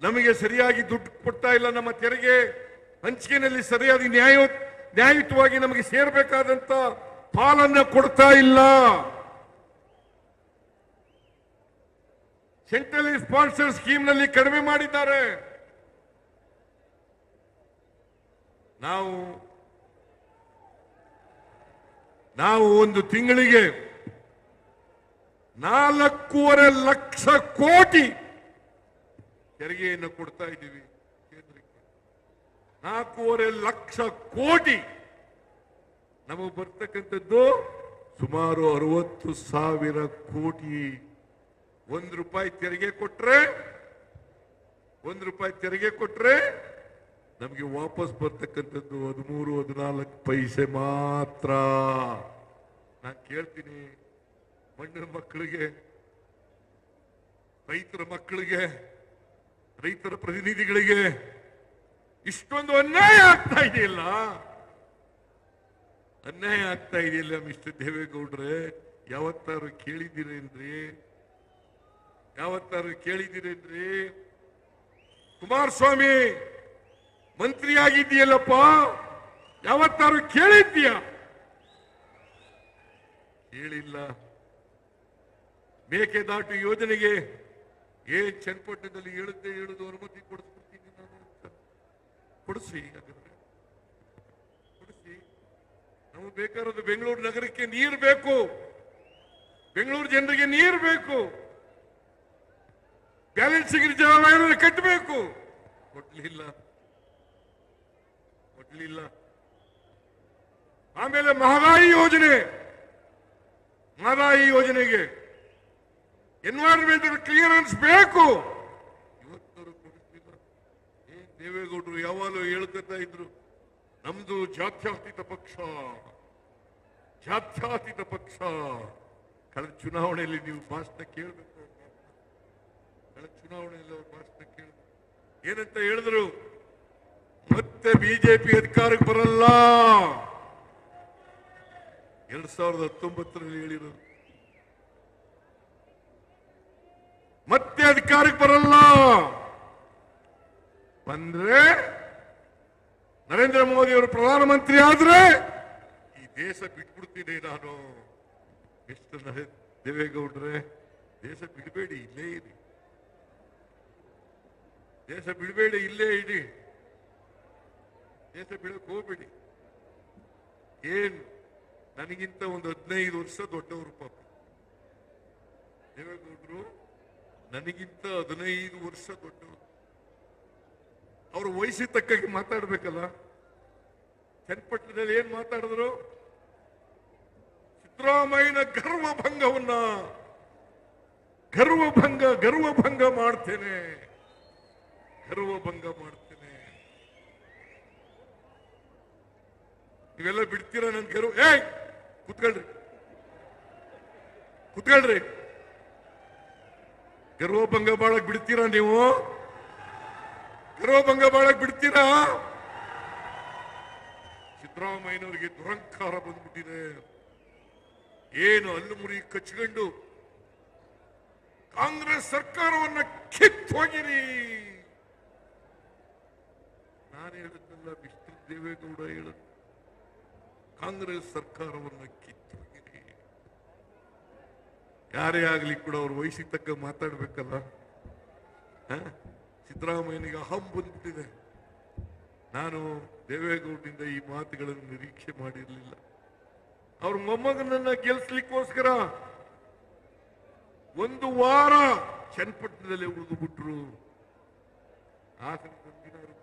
ನಮಗೆ ಸರಿಯಾಗಿ ದುಡ್ಡು ಕೊಡ್ತಾ ಇಲ್ಲ, ನಮ್ಮ ತೆರಿಗೆ ಹಂಚಿಕೆಯಲ್ಲಿ ಸರಿಯಾಗಿ ನ್ಯಾಯಯುತವಾಗಿ ನಮಗೆ ಸೇರಬೇಕಾದಂತ ಪಾಲನ್ನ ಕೊಡ್ತಾ ಇಲ್ಲ. ಸೆಂಟ್ರಲಿ ಸ್ಪಾನ್ಸರ್ ಸ್ಕೀಮ್ ನಲ್ಲಿ ಕಡಿಮೆ ಮಾಡಿದ್ದಾರೆ. ನಾವು ಒಂದು ತಿಂಗಳಿಗೆ 4.5 ಲಕ್ಷ ಕೋಟಿ ತೆರಿಗೆಯನ್ನು ಕೊಡ್ತಾ ಇದ್ದೀವಿ ಕೇಂದ್ರಕ್ಕೆ. 4.5 ಲಕ್ಷ ಕೋಟಿ. ನಮಗೆ ಬರ್ತಕ್ಕಂಥದ್ದು ಸುಮಾರು 60,000 ಕೋಟಿ. 1 ರೂಪಾಯಿ ತೆರಿಗೆ ಕೊಟ್ರೆ ನಮಗೆ ವಾಪಸ್ ಬರ್ತಕ್ಕಂಥದ್ದು 13-14 ಪೈಸೆ ಮಾತ್ರ. ನಾನು ಕೇಳ್ತೀನಿ, ಮಣ್ಣಿನ ಮಕ್ಕಳಿಗೆ, ರೈತರ ಮಕ್ಕಳಿಗೆ, ರೈತರ ಪ್ರತಿನಿಧಿಗಳಿಗೆ ಇಷ್ಟೊಂದು ಅನ್ಯಾಯ ಆಗ್ತಾ ಇದೆಯಲ್ಲ, ಅನ್ಯಾಯ ಆಗ್ತಾ ಇದೆಯಲ್ಲ ಮಿಸ್ಟರ್ ದೇವೇಗೌಡ್ರೆ. ಯಾವತ್ತಾರು ಕೇಳಿದ್ದೀರೇನ್ರಿ? ಯಾವತ್ತಾರು ಕೇಳಿದ್ದೀರೇನ್ರಿ? ಕುಮಾರಸ್ವಾಮಿ ಮಂತ್ರಿ ಆಗಿದ್ದೀಯಲ್ಲಪ್ಪ, ಯಾವತ್ತಾರು ಕೇಳಿದ್ದೀಯ? ಹೇಳಿಲ್ಲ. ಮೇಕೆದಾಟು ಯೋಜನೆಗೆ ಏನ್ ಚನ್ನಪಟ್ಟಣದಲ್ಲಿ ಹೇಳುದು ಅನುಮತಿ ಕೊಡಿಸ್ಬಿಡ್ತೀನಿ ನಾನು ಅಂತ. ಕೊಡಿಸಿ, ಹಾಗಾದ್ರೆ ಕೊಡಿಸಿ. ನಮಗೆ ಬೇಕಾದ ಬೆಂಗಳೂರು ನಗರಕ್ಕೆ ನೀರು ಬೇಕು, ಬೆಂಗಳೂರು ಜನರಿಗೆ ನೀರು ಬೇಕು, ಬ್ಯಾಲೆನ್ಸಿಂಗ್ ರಿಸರ್ವಾಯರ್ ಕಟ್ಟಬೇಕು. ಕೊಡ್ಲಿಲ್ಲ. ಆಮೇಲೆ ಮಹದಾಯಿ ಯೋಜನೆಗೆ ಎನ್ವೈರನ್ಮೆಂಟಲ್ ಕ್ಲಿಯರೆನ್ಸ್ ಬೇಕು, ಇವತ್ತವರು ಕೊಡಿಸ್ಲಿಲ್ಲ. ದೇವೇಗೌಡರು ಯಾವಾಗಲೂ ಹೇಳ್ತಾ ಇದ್ರು, ನಮ್ದು ಜಾತ್ಯತೀತ ಪಕ್ಷ. ಕಳೆದ ಚುನಾವಣೆಯಲ್ಲಿ ನೀವು ಭಾಷಣ ಕೇಳಬೇಕು. ಏನಂತ ಹೇಳಿದ್ರು? ಮತ್ತೆ ಬಿಜೆಪಿ ಅಧಿಕಾರಕ್ಕೆ ಬರಲ್ಲ. 2019ರಲ್ಲಿ ಹೇಳಿರೋದು. ಮತ್ತೆ ಅಧಿಕಾರಕ್ಕೆ ಬರಲ್ಲ. ಬಂದ್ರೆ ನರೇಂದ್ರ ಮೋದಿ ಅವರು ಪ್ರಧಾನಮಂತ್ರಿ ಆದ್ರೆ ಈ ದೇಶ ಬಿಟ್ಬಿಡ್ತೀನಿ ನಾನು. ಮಿಸ್ಟರ್ ದೇವೇಗೌಡ್ರೆ, ದೇಶ ಬಿಡಬೇಡಿ, ಇಲ್ಲೇ ಇರಿ. ದೇಶ ಬಿಡಬೇಡಿ, ಇಲ್ಲೇ ಇಡಿ. ದೇಶ ಬಿಡಕ್ಕೆ ಹೋಗ್ಬೇಡಿ. ಏನ್ ನನಗಿಂತ ಒಂದು 15 ವರ್ಷ ದೊಡ್ಡವರು ಪಾಪ ದೇವೇಗೌಡರು, ನನಗಿಂತ 15 ವರ್ಷ ದೊಡ್ಡವರು. ಅವರು ವಯಸ್ಸಿಗೆ ತಕ್ಕಾಗಿ ಮಾತಾಡ್ಬೇಕಲ್ಲ. ಚನ್ನಪಟ್ಟಣದಲ್ಲಿ ಏನ್ ಮಾತಾಡಿದ್ರು? ಸಿದ್ದರಾಮಯ್ಯನ ಗರ್ವಭಂಗ ಮಾಡ್ತೇನೆ. ನೀವೆಲ್ಲ ಬಿಡ್ತೀರಾ ನನ್ ಗರ್ವ? ಕುತ್ಕೊಳ್ರಿ. ಗರ್ವಭಂಗ ಮಾಡಕ್ ಬಿಡ್ತೀರಾ ನೀವು? ಗರ್ವಭಂಗ ಮಾಡಕ್ ಬಿಡ್ತೀರಾ? ಸಿದ್ದರಾಮಯ್ಯನವರಿಗೆ ದುರಂಕಾರ ಬಂದ್ಬಿಟ್ಟಿದೆ. ಏನು ಹಲ್ಲು ಮುರಿ ಕಚ್ಕೊಂಡು ಕಾಂಗ್ರೆಸ್ ಸರ್ಕಾರವನ್ನ ಕಿತ್ತೋಗಿರಿ. ನಾನು ಹೇಳುತ್ತಲ್ಲ, ಮಿಸ್ಟರ್ ದೇವೇಗೌಡ ಹೇಳುತ್ತೆ, ಕಾಂಗ್ರೆಸ್ ಸರ್ಕಾರವನ್ನು ಕಿತ್ತೋಗಿರಿ. ಯಾರೇ ಆಗ್ಲಿ ಕೂಡ ಅವ್ರ ವಯಸ್ಸಿಗೆ ತಕ್ಕ ಮಾತಾಡ್ಬೇಕಲ್ಲ. ಸಿದ್ದರಾಮಯ್ಯನಿಗೆ ಅಹಂ ಬಂದ್ಬಿಟ್ಟಿದೆ. ನಾನು ದೇವೇಗೌಡರಿಂದ ಈ ಮಾತುಗಳನ್ನು ನಿರೀಕ್ಷೆ ಮಾಡಿರಲಿಲ್ಲ. ಅವ್ರ ಮೊಮ್ಮಗನನ್ನ ಗೆಲ್ಸ್ಲಿಕ್ಕೋಸ್ಕರ 1 ವಾರ ಚನ್ನಪಟ್ಟಣದಲ್ಲಿ ಉಳಿದು ಬಿಟ್ರು. ಹಾಸನಕ್ಕೆ ಬಂದಿದ್ದಾರೆ?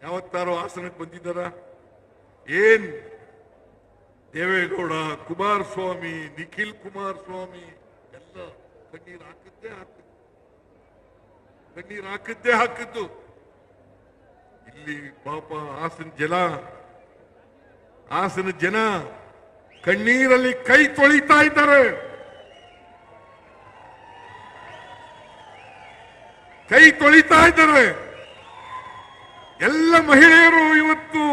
ಯಾವತ್ತಾರೋ ಹಾಸನಕ್ಕೆ ಬಂದಿದ್ದಾರ? ಏನ್ ದೇವೇಗೌಡ, ಕುಮಾರಸ್ವಾಮಿ, ನಿಖಿಲ್ ಕುಮಾರಸ್ವಾಮಿ ಎಲ್ಲ ಕಣ್ಣೀರು ಹಾಕಿದ್ದೇ. ಇಲ್ಲಿ ಪಾಪ ಹಾಸನ ಜನ ಕಣ್ಣೀರಲ್ಲಿ ಕೈ ತೊಳಿತಾ ಇದ್ದಾರೆ. ಎಲ್ಲ ಮಹಿಳೆಯರು ಇವತ್ತು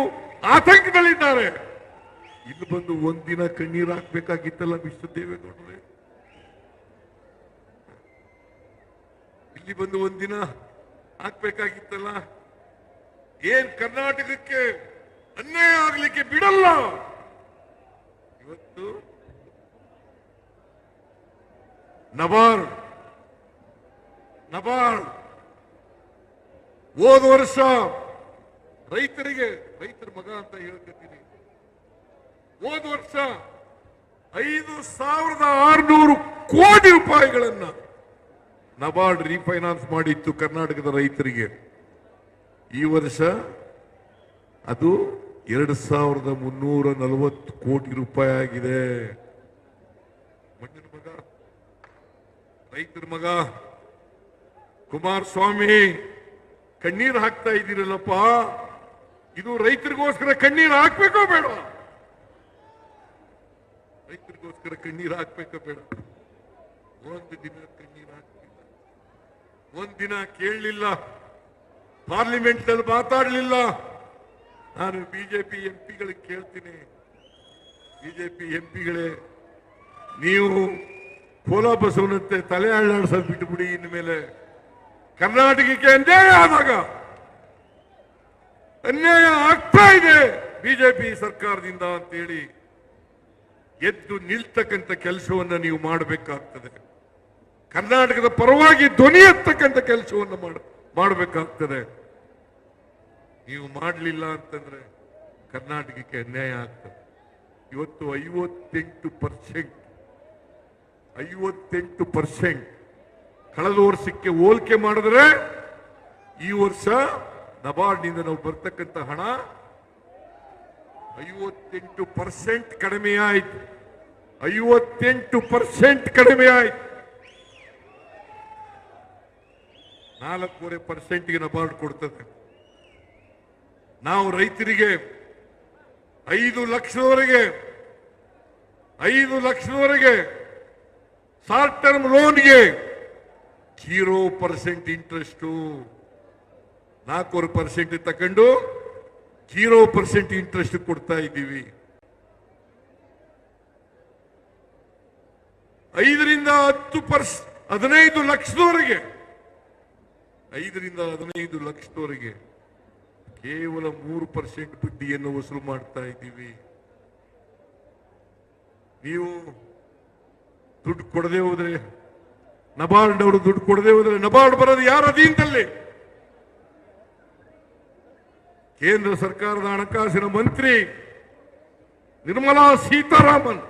ಆತಂಕದಲ್ಲಿದ್ದಾರೆ. ಇಲ್ಲಿ ಬಂದು ಒಂದಿನ ಕಣ್ಣೀರು ಹಾಕ್ಬೇಕಾಗಿತ್ತಲ್ಲ ಮಿಸ್ಟರ್ ದೇವೇಗೌಡರೇ? ಇಲ್ಲಿ ಬಂದು ಒಂದಿನ ಹಾಕ್ಬೇಕಾಗಿತ್ತಲ್ಲ? ಏನ್ ಕರ್ನಾಟಕಕ್ಕೆ ಅನ್ಯಾಯ ಆಗ್ಲಿಕ್ಕೆ ಬಿಡಲ್ಲ. ಇವತ್ತು ನಬಾರ್ಡ್ ಹೋದ ವರ್ಷ ರೈತರ ಮಗ ಅಂತ ಹೇಳ್ತೀನಿ, ಹೋದ ವರ್ಷ 5,600 ಕೋಟಿ ರೂಪಾಯಿಗಳನ್ನ ನಬಾರ್ಡ್ ರೀಫೈನಾನ್ಸ್ ಮಾಡಿತ್ತು ಕರ್ನಾಟಕದ ರೈತರಿಗೆ. ಈ ವರ್ಷ ಅದು 2,340 ಕೋಟಿ ರೂಪಾಯಿ ಆಗಿದೆ. ಮಣ್ಣಿನ ಮಗ, ರೈತರ ಮಗ ಕುಮಾರಸ್ವಾಮಿ ಕಣ್ಣೀರು ಹಾಕ್ತಾ ಇದ್ದೀರಲ್ಲಪ್ಪ, ಇದು ರೈತರಿಗೋಸ್ಕರ ಕಣ್ಣೀರು ಹಾಕ್ಬೇಕೋ ಬೇಡ? ರೈತರಿಗೋಸ್ಕರ ಕಣ್ಣೀರು ಹಾಕ್ಬೇಕೋ ಬೇಡ? ಒಂದು ದಿನ ಕಣ್ಣೀರು ಹಾಕ್ಲಿಲ್ಲ, ಒಂದಿನ ಕೇಳಲಿಲ್ಲ, ಪಾರ್ಲಿಮೆಂಟ್ ನಲ್ಲಿ ಮಾತಾಡಲಿಲ್ಲ. ನಾನು ಬಿಜೆಪಿ ಎಂಪಿಗಳಿಗೆ ಕೇಳ್ತೀನಿ, ಬಿಜೆಪಿ ಎಂಪಿಗಳೇ, ನೀವು ಕೋಲಾ ಬಸವನಂತೆ ತಲೆ ಅಳ್ಳಾಡಿಸೋದು ಬಿಟ್ಟುಬಿಡಿ. ಇನ್ಮೇಲೆ ಕರ್ನಾಟಕಕ್ಕೆ ಅನ್ಯಾಯ ಆದಾಗ, ಅನ್ಯಾಯ ಆಗ್ತಾ ಇದೆ ಬಿಜೆಪಿ ಸರ್ಕಾರದಿಂದ ಅಂತೇಳಿ ಎದ್ದು ನಿಲ್ತಕ್ಕಂಥ ಕೆಲಸವನ್ನ ನೀವು ಮಾಡಬೇಕಾಗ್ತದೆ. ಕರ್ನಾಟಕದ ಪರವಾಗಿ ಧ್ವನಿ ಎತ್ತಕ್ಕಂಥ ಕೆಲಸವನ್ನು ಮಾಡಬೇಕಾಗ್ತದೆ. ನೀವು ಮಾಡಲಿಲ್ಲ ಅಂತಂದ್ರೆ ಕರ್ನಾಟಕಕ್ಕೆ ಅನ್ಯಾಯ ಆಗ್ತದೆ. ಇವತ್ತು 58% ಕಳೆದ ವರ್ಷಕ್ಕೆ ಹೋಲಿಕೆ ಮಾಡಿದ್ರೆ ಈ ವರ್ಷ ನಬಾರ್ಡ್ನಿಂದ ನಾವು ಬರ್ತಕ್ಕಂಥ ಹಣ 58% ಕಡಿಮೆ ಆಯ್ತು. 58% ಕಡಿಮೆ ಆಯ್ತು. 4.5% ನಬಾರ್ಡ್ ಕೊಡ್ತದೆ. ನಾವು ರೈತರಿಗೆ 5 ಲಕ್ಷದವರೆಗೆ ಶಾರ್ಟ್ ಟರ್ಮ್ ಲೋನ್ಗೆ 0% ಇಂಟ್ರೆಸ್ಟು, 4% ತಕೊಂಡು 0% ಇಂಟ್ರೆಸ್ಟ್ ಕೊಡ್ತಾ ಇದ್ದೀವಿ. 5 ರಿಂದ 15 ಲಕ್ಷದವರೆಗೆ, 5 ರಿಂದ 15 ಲಕ್ಷದವರೆಗೆ ಕೇವಲ 3% ಬಡ್ಡಿಯನ್ನು ವಸೂಲು ಮಾಡ್ತಾ ಇದ್ದೀವಿ. ನೀವು ದುಡ್ಡು ಕೊಡದೆ ಹೋದ್ರೆ, ನಬಾರ್ಡ್ ಅವರು ದುಡ್ಡು ಕೊಡದೆ ಹೋದ್ರೆ, ನಬಾರ್ಡ್ ಬರೋದು ಯಾರ ಅಧೀನದಲ್ಲಿ? ಕೇಂದ್ರ ಸರ್ಕಾರದ ಹಣಕಾಸಿನ ಮಂತ್ರಿ ನಿರ್ಮಲಾ ಸೀತಾರಾಮನ್.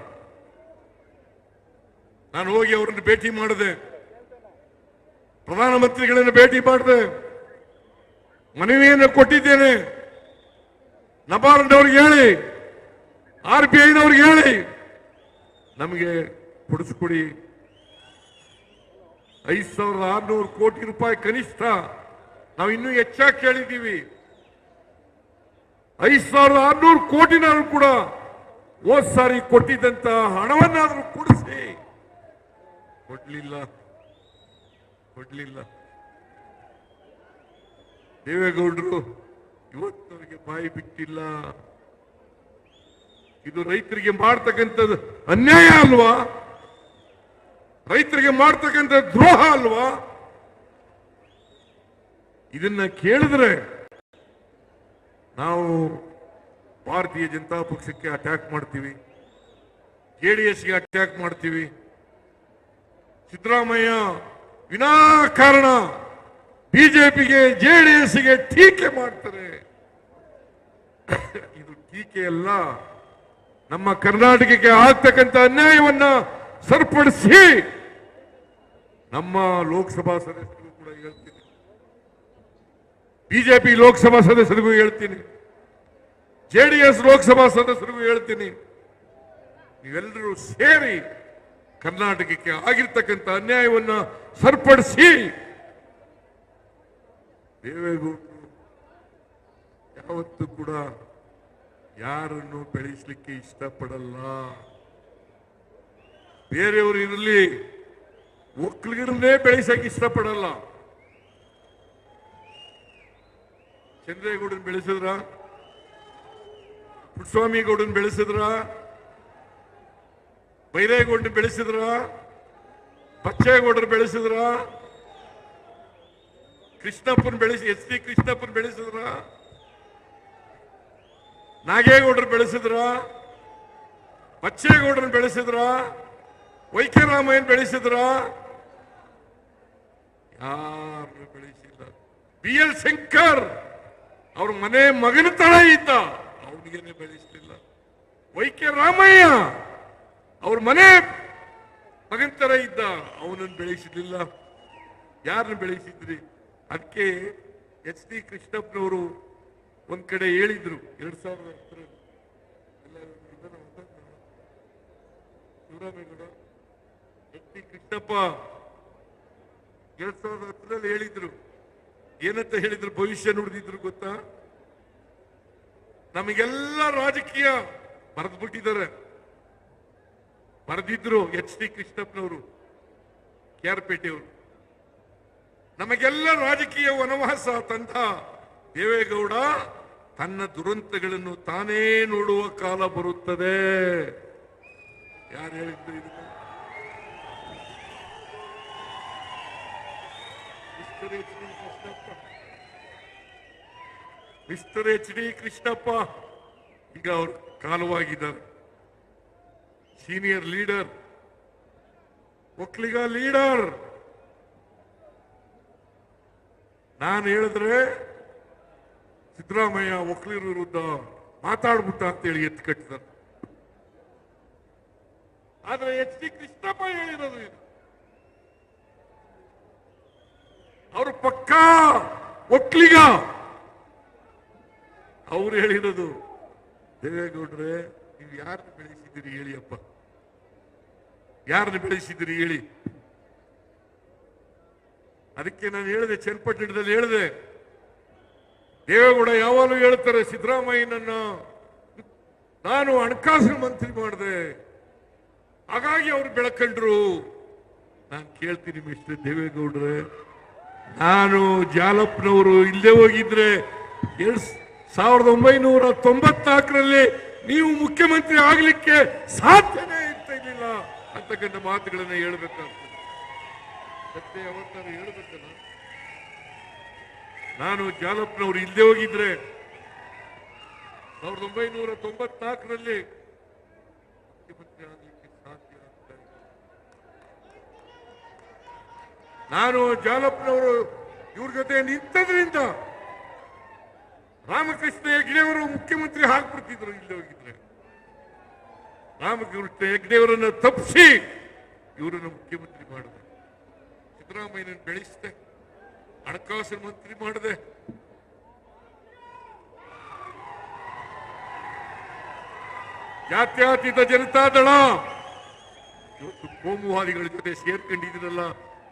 ನಾನು ಹೋಗಿ ಅವರನ್ನು ಭೇಟಿ ಮಾಡಿದೆ, ಪ್ರಧಾನಮಂತ್ರಿಗಳನ್ನು ಭೇಟಿ ಮಾಡಿದೆ, ಮನವಿಯನ್ನು ಕೊಟ್ಟಿದ್ದೇನೆ. ನಬಾರ್ಡ್ ಅವ್ರಿಗೆ ಹೇಳಿ, RBIನವ್ರಿಗೆ ಹೇಳಿ, ನಮಗೆ ಕೊಡಿಸ್ಕೊಡಿ. 5,600 ಕೋಟಿ ರೂಪಾಯಿ ಕನಿಷ್ಠ. ನಾವು ಇನ್ನೂ ಹೆಚ್ಚಾಗಿ ಕೇಳಿದ್ದೀವಿ. 5,600 ಕೋಟಿನಾದ್ರೂ ಕೂಡ ಹೋದ್ ಸಾರಿ ಕೊಟ್ಟಿದ್ದಂತ ಹಣವನ್ನಾದ್ರೂ ಕೊಡಿಸಿ. ಕೊಡ್ಲಿಲ್ಲ. ದೇವೇಗೌಡರು ಇವತ್ತವರಿಗೆ ಬಾಯಿ ಬಿಟ್ಟಿಲ್ಲ. ಇದು ರೈತರಿಗೆ ಮಾಡ್ತಕ್ಕಂಥದ್ದು ಅನ್ಯಾಯ ಅಲ್ವಾ? ರೈತರಿಗೆ ಮಾಡ್ತಕ್ಕಂಥ ದ್ರೋಹ ಅಲ್ವಾ? ಇದನ್ನ ಕೇಳಿದ್ರೆ ನಾವು ಭಾರತೀಯ ಜನತಾ ಪಕ್ಷಕ್ಕೆ ಅಟ್ಯಾಕ್ ಮಾಡ್ತೀವಿ, JDSಗೆ ಅಟ್ಯಾಕ್ ಮಾಡ್ತೀವಿ. ಸಿದ್ದರಾಮಯ್ಯ ವಿನಾಕಾರಣ ಬಿಜೆಪಿಗೆ JDSಗೆ ಟೀಕೆ ಮಾಡ್ತಾರೆ. ಇದು ಟೀಕೆ ಅಲ್ಲ, ನಮ್ಮ ಕರ್ನಾಟಕಕ್ಕೆ ಆಗ್ತಕ್ಕಂಥ ಅನ್ಯಾಯವನ್ನ ಸರಿಪಡಿಸಿ ನಮ್ಮ ಲೋಕಸಭಾ ಸದಸ್ಯರಿಗೂ ಕೂಡ ಹೇಳ್ತೀನಿ, ಬಿಜೆಪಿ ಲೋಕಸಭಾ ಸದಸ್ಯರಿಗೂ ಹೇಳ್ತೀನಿ, JDS ಲೋಕಸಭಾ ಸದಸ್ಯರಿಗೂ ಹೇಳ್ತೀನಿ, ನೀವೆಲ್ಲರೂ ಸೇರಿ ಕರ್ನಾಟಕಕ್ಕೆ ಆಗಿರ್ತಕ್ಕಂಥ ಅನ್ಯಾಯವನ್ನ ಸರಿಪಡಿಸಿ. ದೇವೇಗೌಡರು ಯಾವತ್ತೂ ಕೂಡ ಯಾರನ್ನು ಬೆಳೆಸಲಿಕ್ಕೆ ಇಷ್ಟಪಡಲ್ಲ. ಬೇರೆಯವರು ಇರಲಿ, ಒಕ್ಕಲಿಗರನ್ನೇ ಬೆಳೆಸಕ್ಕೆ ಇಷ್ಟಪಡಲ್ಲ. ಚಂದ್ರೇಗೌಡನ್ ಬೆಳೆಸಿದ್ರ, ಪುಟ್ಟಸ್ವಾಮಿ ಗೌಡನ್ ಬೆಳೆಸಿದ್ರ, ಬೈರೇಗೌಡನ್ ಬೆಳೆಸಿದ್ರ, ಬಚ್ಚೇಗೌಡರು ಬೆಳೆಸಿದ್ರ, ಕೃಷ್ಣಪ್ಪನ್ SD ಕೃಷ್ಣಪ್ಪನ್ ಬೆಳೆಸಿದ್ರ, ನಾಗೇಗೌಡರು ಬೆಳೆಸಿದ್ರ, ಬಚ್ಚೇಗೌಡರನ್ನು ಬೆಳೆಸಿದ್ರ, YK ರಾಮಯ್ಯನ್ ಬೆಳೆಸಿದ್ರ? ಯಾರು ಬೆಳೆಸಿಲ್ಲ. BL ಶಂಕರ್ ಅವ್ರ ಮನೆ ಮಗನ ತರ ಇದ್ದ, ಅವನಿಗೇನೆ ಬೆಳೆಸಲಿಲ್ಲ. YK ರಾಮಯ್ಯ ಅವ್ರ ಮನೆ ಮಗನ ತರ ಇದ್ದ, ಅವನನ್ನು ಬೆಳೆಸಲಿಲ್ಲ. ಯಾರನ್ನು ಬೆಳೆಸಿದ್ರಿ? ಅದಕ್ಕೆ SD ಕೃಷ್ಣಪ್ಪನವರು ಒಂದ್ ಕಡೆ ಹೇಳಿದ್ರು, 2010 ಶಿವರಾಮೇಗೌಡ SD ಕೃಷ್ಣಪ್ಪ 2010 ಹೇಳಿದ್ರು, ಏನಂತ ಹೇಳಿದ್ರು, ಭವಿಷ್ಯ ನುಡಿದಿದ್ರು ಗೊತ್ತಾ? ನಮಗೆಲ್ಲ ರಾಜಕೀಯ ಬರೆದು ಬಿಟ್ಟಿದ್ದಾರೆ. ಬರೆದಿದ್ರು ಎಚ್ ಡಿ ಕೃಷ್ಣಪ್ಪನವರು, ಕೆ ಆರ್ ಪೇಟೆಯವರು. ನಮಗೆಲ್ಲ ರಾಜಕೀಯ ವನವಾಸ ತಂದ ದೇವೇಗೌಡ ತನ್ನ ದುರಂತಗಳನ್ನು ತಾನೇ ನೋಡುವ ಕಾಲ ಬರುತ್ತದೆ. ಯಾರು ಹೇಳಿದ್ರು ಇದನ್ನು? ಮಿಸ್ಟರ್ ಎಚ್ ಡಿ ಕೃಷ್ಣಪ್ಪ ಈಗ ಅವರು ಕಾಲವಾಗಿದ್ದಾರೆ. Senior leader, Vokkaliga leader. ನಾನು ಹೇಳಿದ್ರೆ ಸಿದ್ದರಾಮಯ್ಯ ಒಕ್ಕಲಿಗರ ವಿರುದ್ಧ ಮಾತಾಡ್ಬಿಟ್ಟ ಅಂತೇಳಿ ಎತ್ತು ಕಟ್ಟಿದ್ದಾರೆ. ಆದ್ರೆ ಎಚ್ ಡಿ ಕೃಷ್ಣಪ್ಪ ಹೇಳಿರೋದು ಇದು. ಅವರು ಪಕ್ಕಾ ಒಕ್ಕಲಿಗ. ಅವ್ರು ಹೇಳಿರೋದು, ದೇವೇಗೌಡ್ರೆ ನೀವು ಯಾರನ್ನ ಬೆಳೆಸಿದ್ದೀರಿ ಹೇಳಿಯಪ್ಪ, ಯಾರನ್ನ ಬೆಳೆಸಿದ್ದೀರಿ ಹೇಳಿ. ಅದಕ್ಕೆ ನಾನು ಹೇಳಿದೆ, ಚನ್ನಪಟ್ಟಣದಲ್ಲಿ ಹೇಳಿದೆ, ದೇವೇಗೌಡ ಯಾವಾಗಲೂ ಹೇಳ್ತಾರೆ ಸಿದ್ದರಾಮಯ್ಯನನ್ನ ನಾನು ಹಣಕಾಸಿನ ಮಂತ್ರಿ ಮಾಡಿದೆ, ಹಾಗಾಗಿ ಅವ್ರು ಬೆಳಕಂಡ್ರು. ನಾನು ಕೇಳ್ತೀನಿ ಮಿಸ್ಟರ್ ದೇವೇಗೌಡ್ರೆ, ನಾನು ಜಾಲಪ್ಪನವರು ಇಲ್ಲೇ ಹೋಗಿದ್ರೆ 1994ರಲ್ಲಿ ನೀವು ಮುಖ್ಯಮಂತ್ರಿ ಆಗ್ಲಿಕ್ಕೆ ಸಾಧ್ಯನೇ ಇರ್ತಿರ್ಲಿಲ್ಲ ಅಂತಕ್ಕಂಥ ಮಾತುಗಳನ್ನ ಹೇಳ್ಬೇಕಾಗ್ತದೆ. ಸತ್ಯ ಯಾವತ್ತಾರು ಹೇಳ್ಬೇಕಲ್ಲ. ನಾನು ಜಾಲಪ್ಪನವರು ಇಲ್ಲದೆ ಹೋಗಿದ್ರೆ 1994ರಲ್ಲಿ ಮುಖ್ಯಮಂತ್ರಿ ಆಗ್ಲಿಕ್ಕೆ ಸಾಧ್ಯ ಆಗ್ತಾ ಇಲ್ಲ. ನಾನು ಜಾಲಪ್ಪನವರು ಇವ್ರ ಜೊತೆ ನಿಂತದ್ರಿಂದ ರಾಮಕೃಷ್ಣ ಹೆಗ್ಡೆಯವರು ಮುಖ್ಯಮಂತ್ರಿ ಹಾಕ್ಬಿಡ್ತಿದ್ರು ಇಲ್ಲದೆ ಹೋಗಿದ್ರೆ. ರಾಮಕೃಷ್ಣ ಹೆಗ್ಡೆಯವರನ್ನು ತಪ್ಪಿಸಿ ಇವರನ್ನು ಮುಖ್ಯಮಂತ್ರಿ ಮಾಡಿದೆ. ಸಿದ್ದರಾಮಯ್ಯನನ್ನು ಬೆಳೆಸಿದೆ, ಹಣಕಾಸಿನ ಮಂತ್ರಿ ಮಾಡಿದೆ. ಜಾತ್ಯತೀತ ಜನತಾದಳ ಇವತ್ತು ಕೋಮುವಾದಿಗಳ ಜೊತೆ ಸೇರ್ಕೊಂಡಿದ್ದೀರಲ್ಲ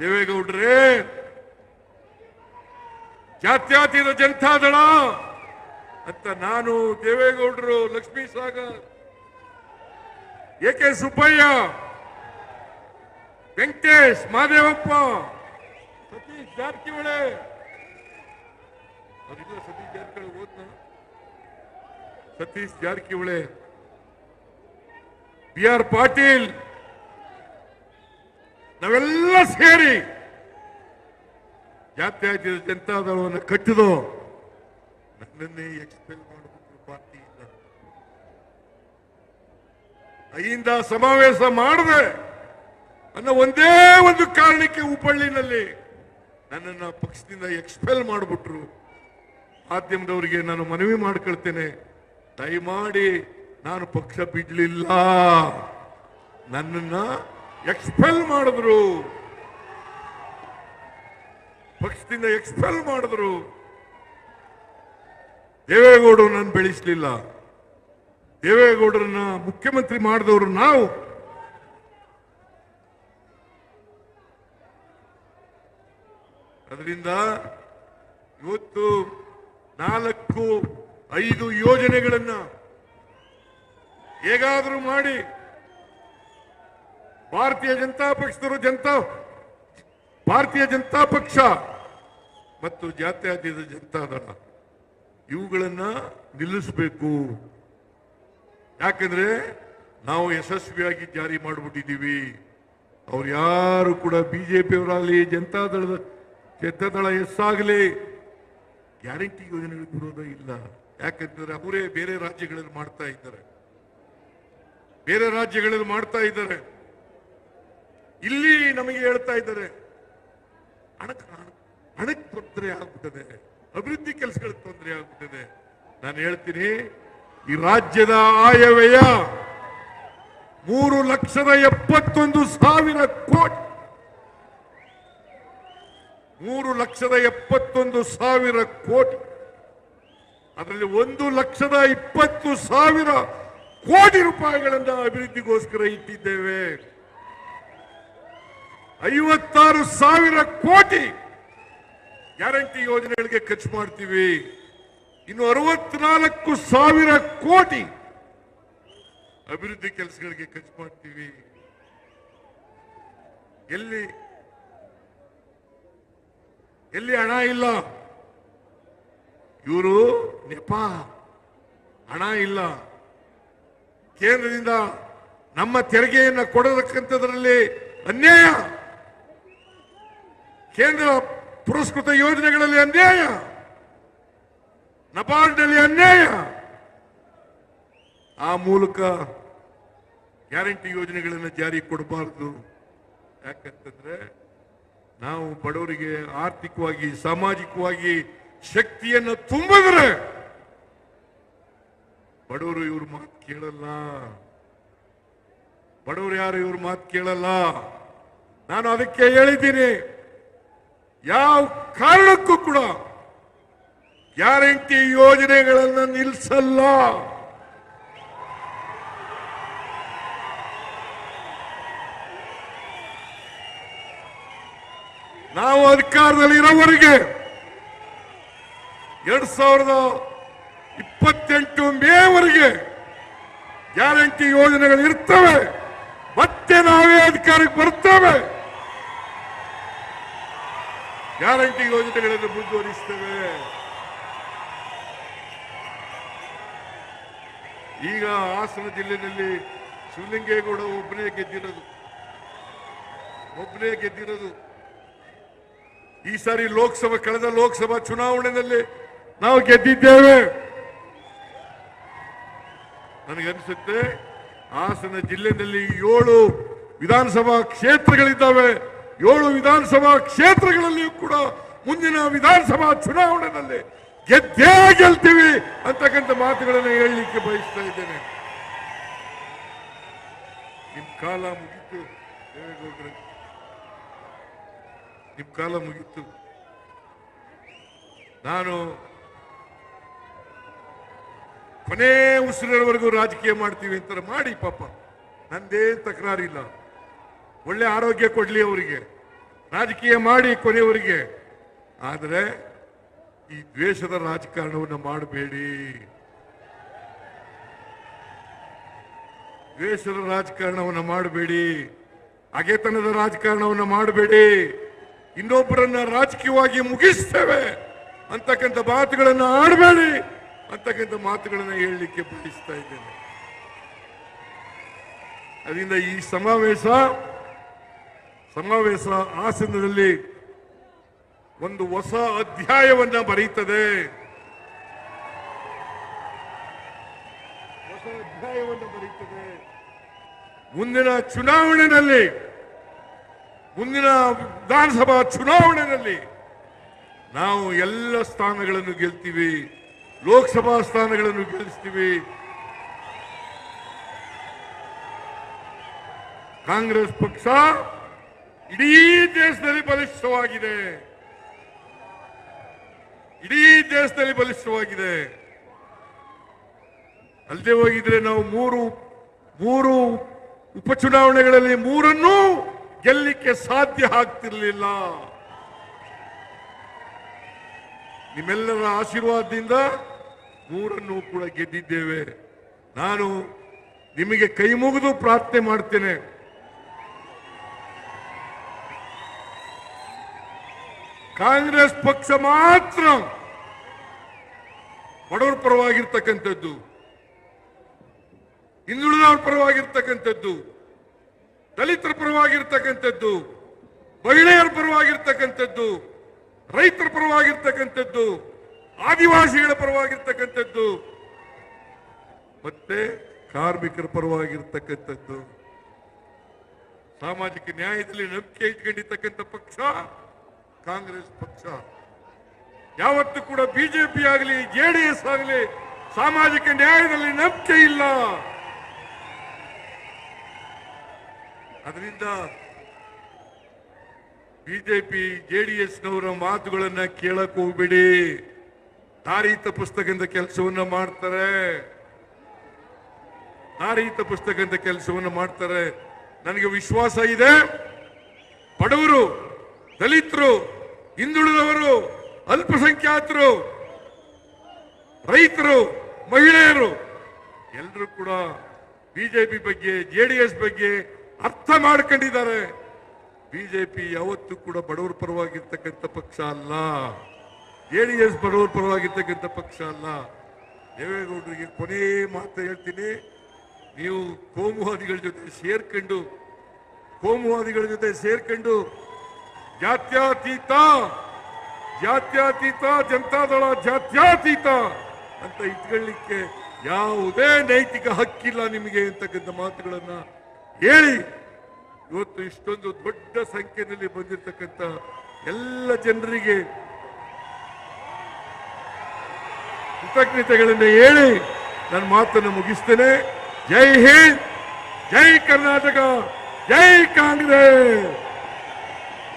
ದೇವೇಗೌಡ್ರೆ. ಜಾತ್ಯತೀತ ಜನತಾದಳ ಅಂತ ನಾನು, ದೇವೇಗೌಡರು, ಲಕ್ಷ್ಮೀ ಸಾಗರ್, ಎಕೆ ಸುಬ್ಬಯ್ಯ, ವೆಂಕಟೇಶ್, ಮಾದೇವಪ್ಪ, ಸತೀಶ್ ಜಾರಕಿಹೊಳಿ, ಅವರಿಲ್ಲ ಸತೀಶ್ ಜಾರಕಿಹೊಳಿ ಹೋದ್ನ, ಸತೀಶ್ ಜಾರಕಿಹೊಳಿ, ಬಿ ಆರ್ ಪಾಟೀಲ್, ನಾವೆಲ್ಲ ಸೇರಿ ಜಾತ್ಯತೀತ ಜನತಾದಳವನ್ನು ಕಟ್ಟಿದೋ. ನನ್ನನ್ನೇ ಎಕ್ಸ್ಪೆಲ್ ಮಾಡಬೇಕು ಪಾರ್ಟಿಯಿಂದ. ಅಹಿಂದ ಸಮಾವೇಶ ಮಾಡದೆ ಅನ್ನೋ ಒಂದೇ ಒಂದು ಕಾರಣಕ್ಕೆ ಹುಬ್ಬಳ್ಳಿನಲ್ಲಿ ನನ್ನನ್ನ ಪಕ್ಷದಿಂದ ಎಕ್ಸ್ಪೆಲ್ ಮಾಡಿಬಿಟ್ರು. ಮಾಧ್ಯಮದವರಿಗೆ ನಾನು ಮನವಿ ಮಾಡ್ಕೊಳ್ತೇನೆ, ದಯಮಾಡಿ ನಾನು ಪಕ್ಷ ಬಿಡ್ಲಿಲ್ಲ, ನನ್ನನ್ನ ಎಕ್ಸ್ಪೆಲ್ ಮಾಡಿದ್ರು, ಪಕ್ಷದಿಂದ ಎಕ್ಸ್ಪೆಲ್ ಮಾಡಿದ್ರು. ದೇವೇಗೌಡರು ನಾನು ಬೆಳೆಸಲಿಲ್ಲ. ದೇವೇಗೌಡರನ್ನ ಮುಖ್ಯಮಂತ್ರಿ ಮಾಡಿದವರು ನಾವು. ಅದರಿಂದ ಇವತ್ತು 4-5 ಯೋಜನೆಗಳನ್ನ ಹೇಗಾದರೂ ಮಾಡಿ ಭಾರತೀಯ ಜನತಾ ಪಕ್ಷ ಮತ್ತು ಜಾತ್ಯತೀತ ಜನತಾದಳ ಇವುಗಳನ್ನ ನಿಲ್ಲಿಸಬೇಕು. ಯಾಕಂದ್ರೆ ನಾವು ಯಶಸ್ವಿಯಾಗಿ ಜಾರಿ ಮಾಡಿಬಿಟ್ಟಿದ್ದೀವಿ. ಅವ್ರು ಯಾರು ಕೂಡ ಬಿಜೆಪಿಯವರಾಗಲಿ ಜನತಾದಳ ಎಸ್ಸಾಗಲಿ ಗ್ಯಾರಂಟಿ ಯೋಜನೆಗಳು ಬರೋದೇ ಇಲ್ಲ. ಯಾಕಂತಂದ್ರೆ ಅವರೇ ಬೇರೆ ರಾಜ್ಯಗಳಲ್ಲಿ ಮಾಡ್ತಾ ಇದ್ದಾರೆ, ಇಲ್ಲಿ ನಮಗೆ ಹೇಳ್ತಾ ಇದ್ದಾರೆ ಹಣಕ್ಕೆ ತೊಂದರೆ ಆಗ್ಬಿಟ್ಟದೆ, ಅಭಿವೃದ್ಧಿ ಕೆಲಸಗಳಿಗೆ ತೊಂದರೆ ಆಗ್ಬಿಟ್ಟದೆ. ನಾನು ಹೇಳ್ತೀನಿ, ಈ ರಾಜ್ಯದ ಆಯವ್ಯಯ 3,71,000 ಕೋಟಿ, 3,71,000 ಕೋಟಿ. ಅದರಲ್ಲಿ 1,20,000 ಕೋಟಿ ರೂಪಾಯಿಗಳನ್ನ ಅಭಿವೃದ್ಧಿಗೋಸ್ಕರ ಇಟ್ಟಿದ್ದೇವೆ. 56,000 ಕೋಟಿ ಗ್ಯಾರಂಟಿ ಯೋಜನೆಗಳಿಗೆ ಖರ್ಚು ಮಾಡ್ತೀವಿ. ಇನ್ನು 64,000 ಕೋಟಿ ಅಭಿವೃದ್ಧಿ ಕೆಲಸಗಳಿಗೆ ಖರ್ಚು ಮಾಡ್ತೀವಿ. ಎಲ್ಲಿ ಹಣ ಇಲ್ಲ. ಇವರು ನೆಪ, ಹಣ ಇಲ್ಲ. ಕೇಂದ್ರದಿಂದ ನಮ್ಮ ತೆರಿಗೆಯನ್ನು ಕೊಡತಕ್ಕಂಥದ್ರಲ್ಲಿ ಅನ್ಯಾಯ, ಕೇಂದ್ರ ಪುರಸ್ಕೃತ ಯೋಜನೆಗಳಲ್ಲಿ ಅನ್ಯಾಯ, ನಬಾರ್ಡ್ನಲ್ಲಿ ಅನ್ಯಾಯ. ಆ ಮೂಲಕ ಗ್ಯಾರಂಟಿ ಯೋಜನೆಗಳನ್ನು ಜಾರಿ ಕೊಡಬಾರದು. ಯಾಕಂತಂದ್ರೆ ನಾವು ಬಡವರಿಗೆ ಆರ್ಥಿಕವಾಗಿ ಸಾಮಾಜಿಕವಾಗಿ ಶಕ್ತಿಯನ್ನು ತುಂಬಿದ್ರೆ ಬಡವರು ಇವ್ರ ಮಾತು ಕೇಳಲ್ಲ. ಬಡವರು ಯಾರು ಇವ್ರ ಮಾತು ಕೇಳಲ್ಲ. ನಾನು ಅದಕ್ಕೆ ಹೇಳಿದ್ದೀನಿ, ಯಾವ ಕಾರಣಕ್ಕೂ ಕೂಡ ಗ್ಯಾರಂಟಿ ಯೋಜನೆಗಳನ್ನು ನಿಲ್ಲಿಸಲ್ಲ. ನಾವು ಅಧಿಕಾರದಲ್ಲಿ ಇರೋವರೆಗೆ 2028 ಮೇವರೆಗೆ ಗ್ಯಾರಂಟಿ ಯೋಜನೆಗಳು ಇರ್ತವೆ. ಮತ್ತೆ ನಾವೇ ಅಧಿಕಾರಕ್ಕೆ ಬರ್ತೇವೆ. ಗ್ಯಾರಂಟಿ ಯೋಜನೆಗಳನ್ನು ಮುಂದುವರಿಸ್ತೇವೆ. ಈಗ ಹಾಸನ ಜಿಲ್ಲೆಯಲ್ಲಿ ಶಿವಲಿಂಗೇಗೌಡ ಒಬ್ಬನೇ ಗೆದ್ದಿರೋದು. ಈ ಸಾರಿ ಕಳೆದ ಲೋಕಸಭಾ ಚುನಾವಣೆಯಲ್ಲಿ ನಾವು ಗೆದ್ದಿದ್ದೇವೆ. ನನಗನ್ಸುತ್ತೆ ಹಾಸನ ಜಿಲ್ಲೆಯಲ್ಲಿ 7 ವಿಧಾನಸಭಾ ಕ್ಷೇತ್ರಗಳಿದ್ದಾವೆ. 7 ವಿಧಾನಸಭಾ ಕ್ಷೇತ್ರಗಳಲ್ಲಿಯೂ ಕೂಡ ಮುಂದಿನ ವಿಧಾನಸಭಾ ಚುನಾವಣೆಯಲ್ಲಿ ಗೆದ್ದೇ ಗೆಲ್ತೀವಿ ಅಂತಕ್ಕಂಥ ಮಾತುಗಳನ್ನು ಹೇಳಲಿಕ್ಕೆ ಬಯಸ್ತಾ ಇದ್ದೇನೆ. ನಿಮ್ ಕಾಲ ಮುಗಿತು ದೇವೇಗೌಡರೆ, ನಿಮ್ ಕಾಲ ಮುಗಿತು. ನಾನು ಕೊನೆ ಉಸಿರಿನವರೆಗೂ ರಾಜಕೀಯ ಮಾಡ್ತೀವಿ ಅಂತ ಮಾಡಿ, ಪಾಪ ನಂದೇನ್ ತಕರಾರಿಲ್ಲ. ಒಳ್ಳೆ ಆರೋಗ್ಯ ಕೊಡ್ಲಿ ಅವರಿಗೆ, ರಾಜಕೀಯ ಮಾಡಿ ಕೊನೆಯವರಿಗೆ. ಆದರೆ ಈ ದ್ವೇಷದ ರಾಜಕಾರಣವನ್ನು ಮಾಡಬೇಡಿ. ದ್ವೇಷದ ರಾಜಕಾರಣವನ್ನು ಮಾಡಬೇಡಿ. ಹಗೆತನದ ರಾಜಕಾರಣವನ್ನು ಮಾಡಬೇಡಿ. ಇನ್ನೊಬ್ಬರನ್ನ ರಾಜಕೀಯವಾಗಿ ಮುಗಿಸ್ತೇವೆ ಅಂತಕ್ಕಂಥ ಮಾತುಗಳನ್ನು ಆಡಬೇಡಿ ಅಂತಕ್ಕಂಥ ಮಾತುಗಳನ್ನು ಹೇಳಲಿಕ್ಕೆ ಬಯಸ್ತಾ ಇದ್ದೇನೆ. ಅದರಿಂದ ಈ ಸಮಾವೇಶ ಹಾಸನದಲ್ಲಿ ಒಂದು ಹೊಸ ಅಧ್ಯಾಯವನ್ನ ಬರೀತದೆ. ಮುಂದಿನ ವಿಧಾನಸಭಾ ಚುನಾವಣೆಯಲ್ಲಿ ನಾವು ಎಲ್ಲ ಸ್ಥಾನಗಳನ್ನು ಗೆಲ್ತೀವಿ. ಲೋಕಸಭಾ ಸ್ಥಾನಗಳನ್ನು ಗೆಲ್ಲಿಸ್ತೀವಿ. ಕಾಂಗ್ರೆಸ್ ಪಕ್ಷ ಇಡೀ ದೇಶದಲ್ಲಿ ಬಲಿಷ್ಠವಾಗಿದೆ. ಅಲ್ಲದೆ ಹೋಗಿದ್ರೆ ನಾವು ಮೂರು ಉಪಚುನಾವಣೆಗಳಲ್ಲಿ 3 ಗೆಲ್ಲಲಿಕ್ಕೆ ಸಾಧ್ಯ ಆಗ್ತಿರ್ಲಿಲ್ಲ. ನಿಮ್ಮೆಲ್ಲರ ಆಶೀರ್ವಾದದಿಂದ 3 ಕೂಡ ಗೆದ್ದಿದ್ದೇವೆ. ನಾನು ನಿಮಗೆ ಕೈ ಮುಗಿದು ಪ್ರಾರ್ಥನೆ ಮಾಡ್ತೇನೆ. ಕಾಂಗ್ರೆಸ್ ಪಕ್ಷ ಮಾತ್ರ ಬಡವರ ಪರವಾಗಿರ್ತಕ್ಕಂಥದ್ದು, ಹಿಂದುಳಿದವರ ಪರವಾಗಿರ್ತಕ್ಕಂಥದ್ದು, ದಲಿತರ ಪರವಾಗಿರ್ತಕ್ಕಂಥದ್ದು, ಮಹಿಳೆಯರ ಪರವಾಗಿರ್ತಕ್ಕಂಥದ್ದು, ರೈತರ ಪರವಾಗಿರ್ತಕ್ಕಂಥದ್ದು, ಆದಿವಾಸಿಗಳ ಪರವಾಗಿರ್ತಕ್ಕಂಥದ್ದು, ಮತ್ತೆ ಕಾರ್ಮಿಕರ ಪರವಾಗಿರ್ತಕ್ಕಂಥದ್ದು, ಸಾಮಾಜಿಕ ನ್ಯಾಯದಲ್ಲಿ ನಂಬಿಕೆ ಇಟ್ಕೊಂಡಿರ್ತಕ್ಕಂಥ ಪಕ್ಷ ಕಾಂಗ್ರೆಸ್ ಪಕ್ಷ. ಯಾವತ್ತೂ ಕೂಡ ಬಿಜೆಪಿ ಆಗಲಿ ಜೆಡಿಎಸ್ ಆಗಲಿ ಸಾಮಾಜಿಕ ನ್ಯಾಯದಲ್ಲಿ ನಂಬಿಕೆ ಇಲ್ಲ. ಅದರಿಂದ ಬಿಜೆಪಿ ಜೆಡಿಎಸ್ನವರ ಮಾತುಗಳನ್ನ ಕೇಳಕ್ ಹೋಗ್ಬೇಡಿ. ದಾರಿ ತಪ್ಪಿಸ್ತಕ್ಕಂಥ ಕೆಲಸವನ್ನ ಮಾಡ್ತಾರೆ. ನನಗೆ ವಿಶ್ವಾಸ ಇದೆ, ಬಡವರು, ದಲಿತರು, ಹಿಂದುಳಿದವರು, ಅಲ್ಪಸಂಖ್ಯಾತರು, ರೈತರು, ಮಹಿಳೆಯರು ಎಲ್ಲರೂ ಕೂಡ ಬಿಜೆಪಿ ಬಗ್ಗೆ, ಜೆಡಿಎಸ್ ಬಗ್ಗೆ ಅರ್ಥ ಮಾಡ್ಕೊಂಡಿದ್ದಾರೆ. ಬಿಜೆಪಿ ಯಾವತ್ತೂ ಕೂಡ ಬಡವರ ಪರವಾಗಿರ್ತಕ್ಕಂಥ ಪಕ್ಷ ಅಲ್ಲ, ಜೆಡಿಎಸ್ ಬಡವರ ಪರವಾಗಿರ್ತಕ್ಕಂಥ ಪಕ್ಷ ಅಲ್ಲ. ದೇವೇಗೌಡರಿಗೆ ಕೊನೆ ಮಾತು ಹೇಳ್ತೀನಿ, ನೀವು ಕೋಮುವಾದಿಗಳ ಜೊತೆ ಸೇರ್ಕೊಂಡು ಜಾತ್ಯತೀತ ಜನತಾದಳ ಜಾತ್ಯತೀತ ಅಂತ ಇಟ್ಕೊಳ್ಳಿಕ್ಕೆ ಯಾವುದೇ ನೈತಿಕ ಹಕ್ಕಿಲ್ಲ ನಿಮಗೆ ಅಂತಕ್ಕಂಥ ಮಾತುಗಳನ್ನ ಹೇಳಿ ಇವತ್ತು ಇಷ್ಟೊಂದು ದೊಡ್ಡ ಸಂಖ್ಯೆಯಲ್ಲಿ ಬಂದಿರತಕ್ಕಂಥ ಎಲ್ಲ ಜನರಿಗೆ ಕೃತಜ್ಞತೆಗಳನ್ನು ಹೇಳಿ ನನ್ನ ಮಾತನ್ನು ಮುಗಿಸ್ತೇನೆ. ಜೈ ಹಿಂದ್, ಜೈ ಕರ್ನಾಟಕ, ಜೈ ಕಾಂಗ್ರೆಸ್.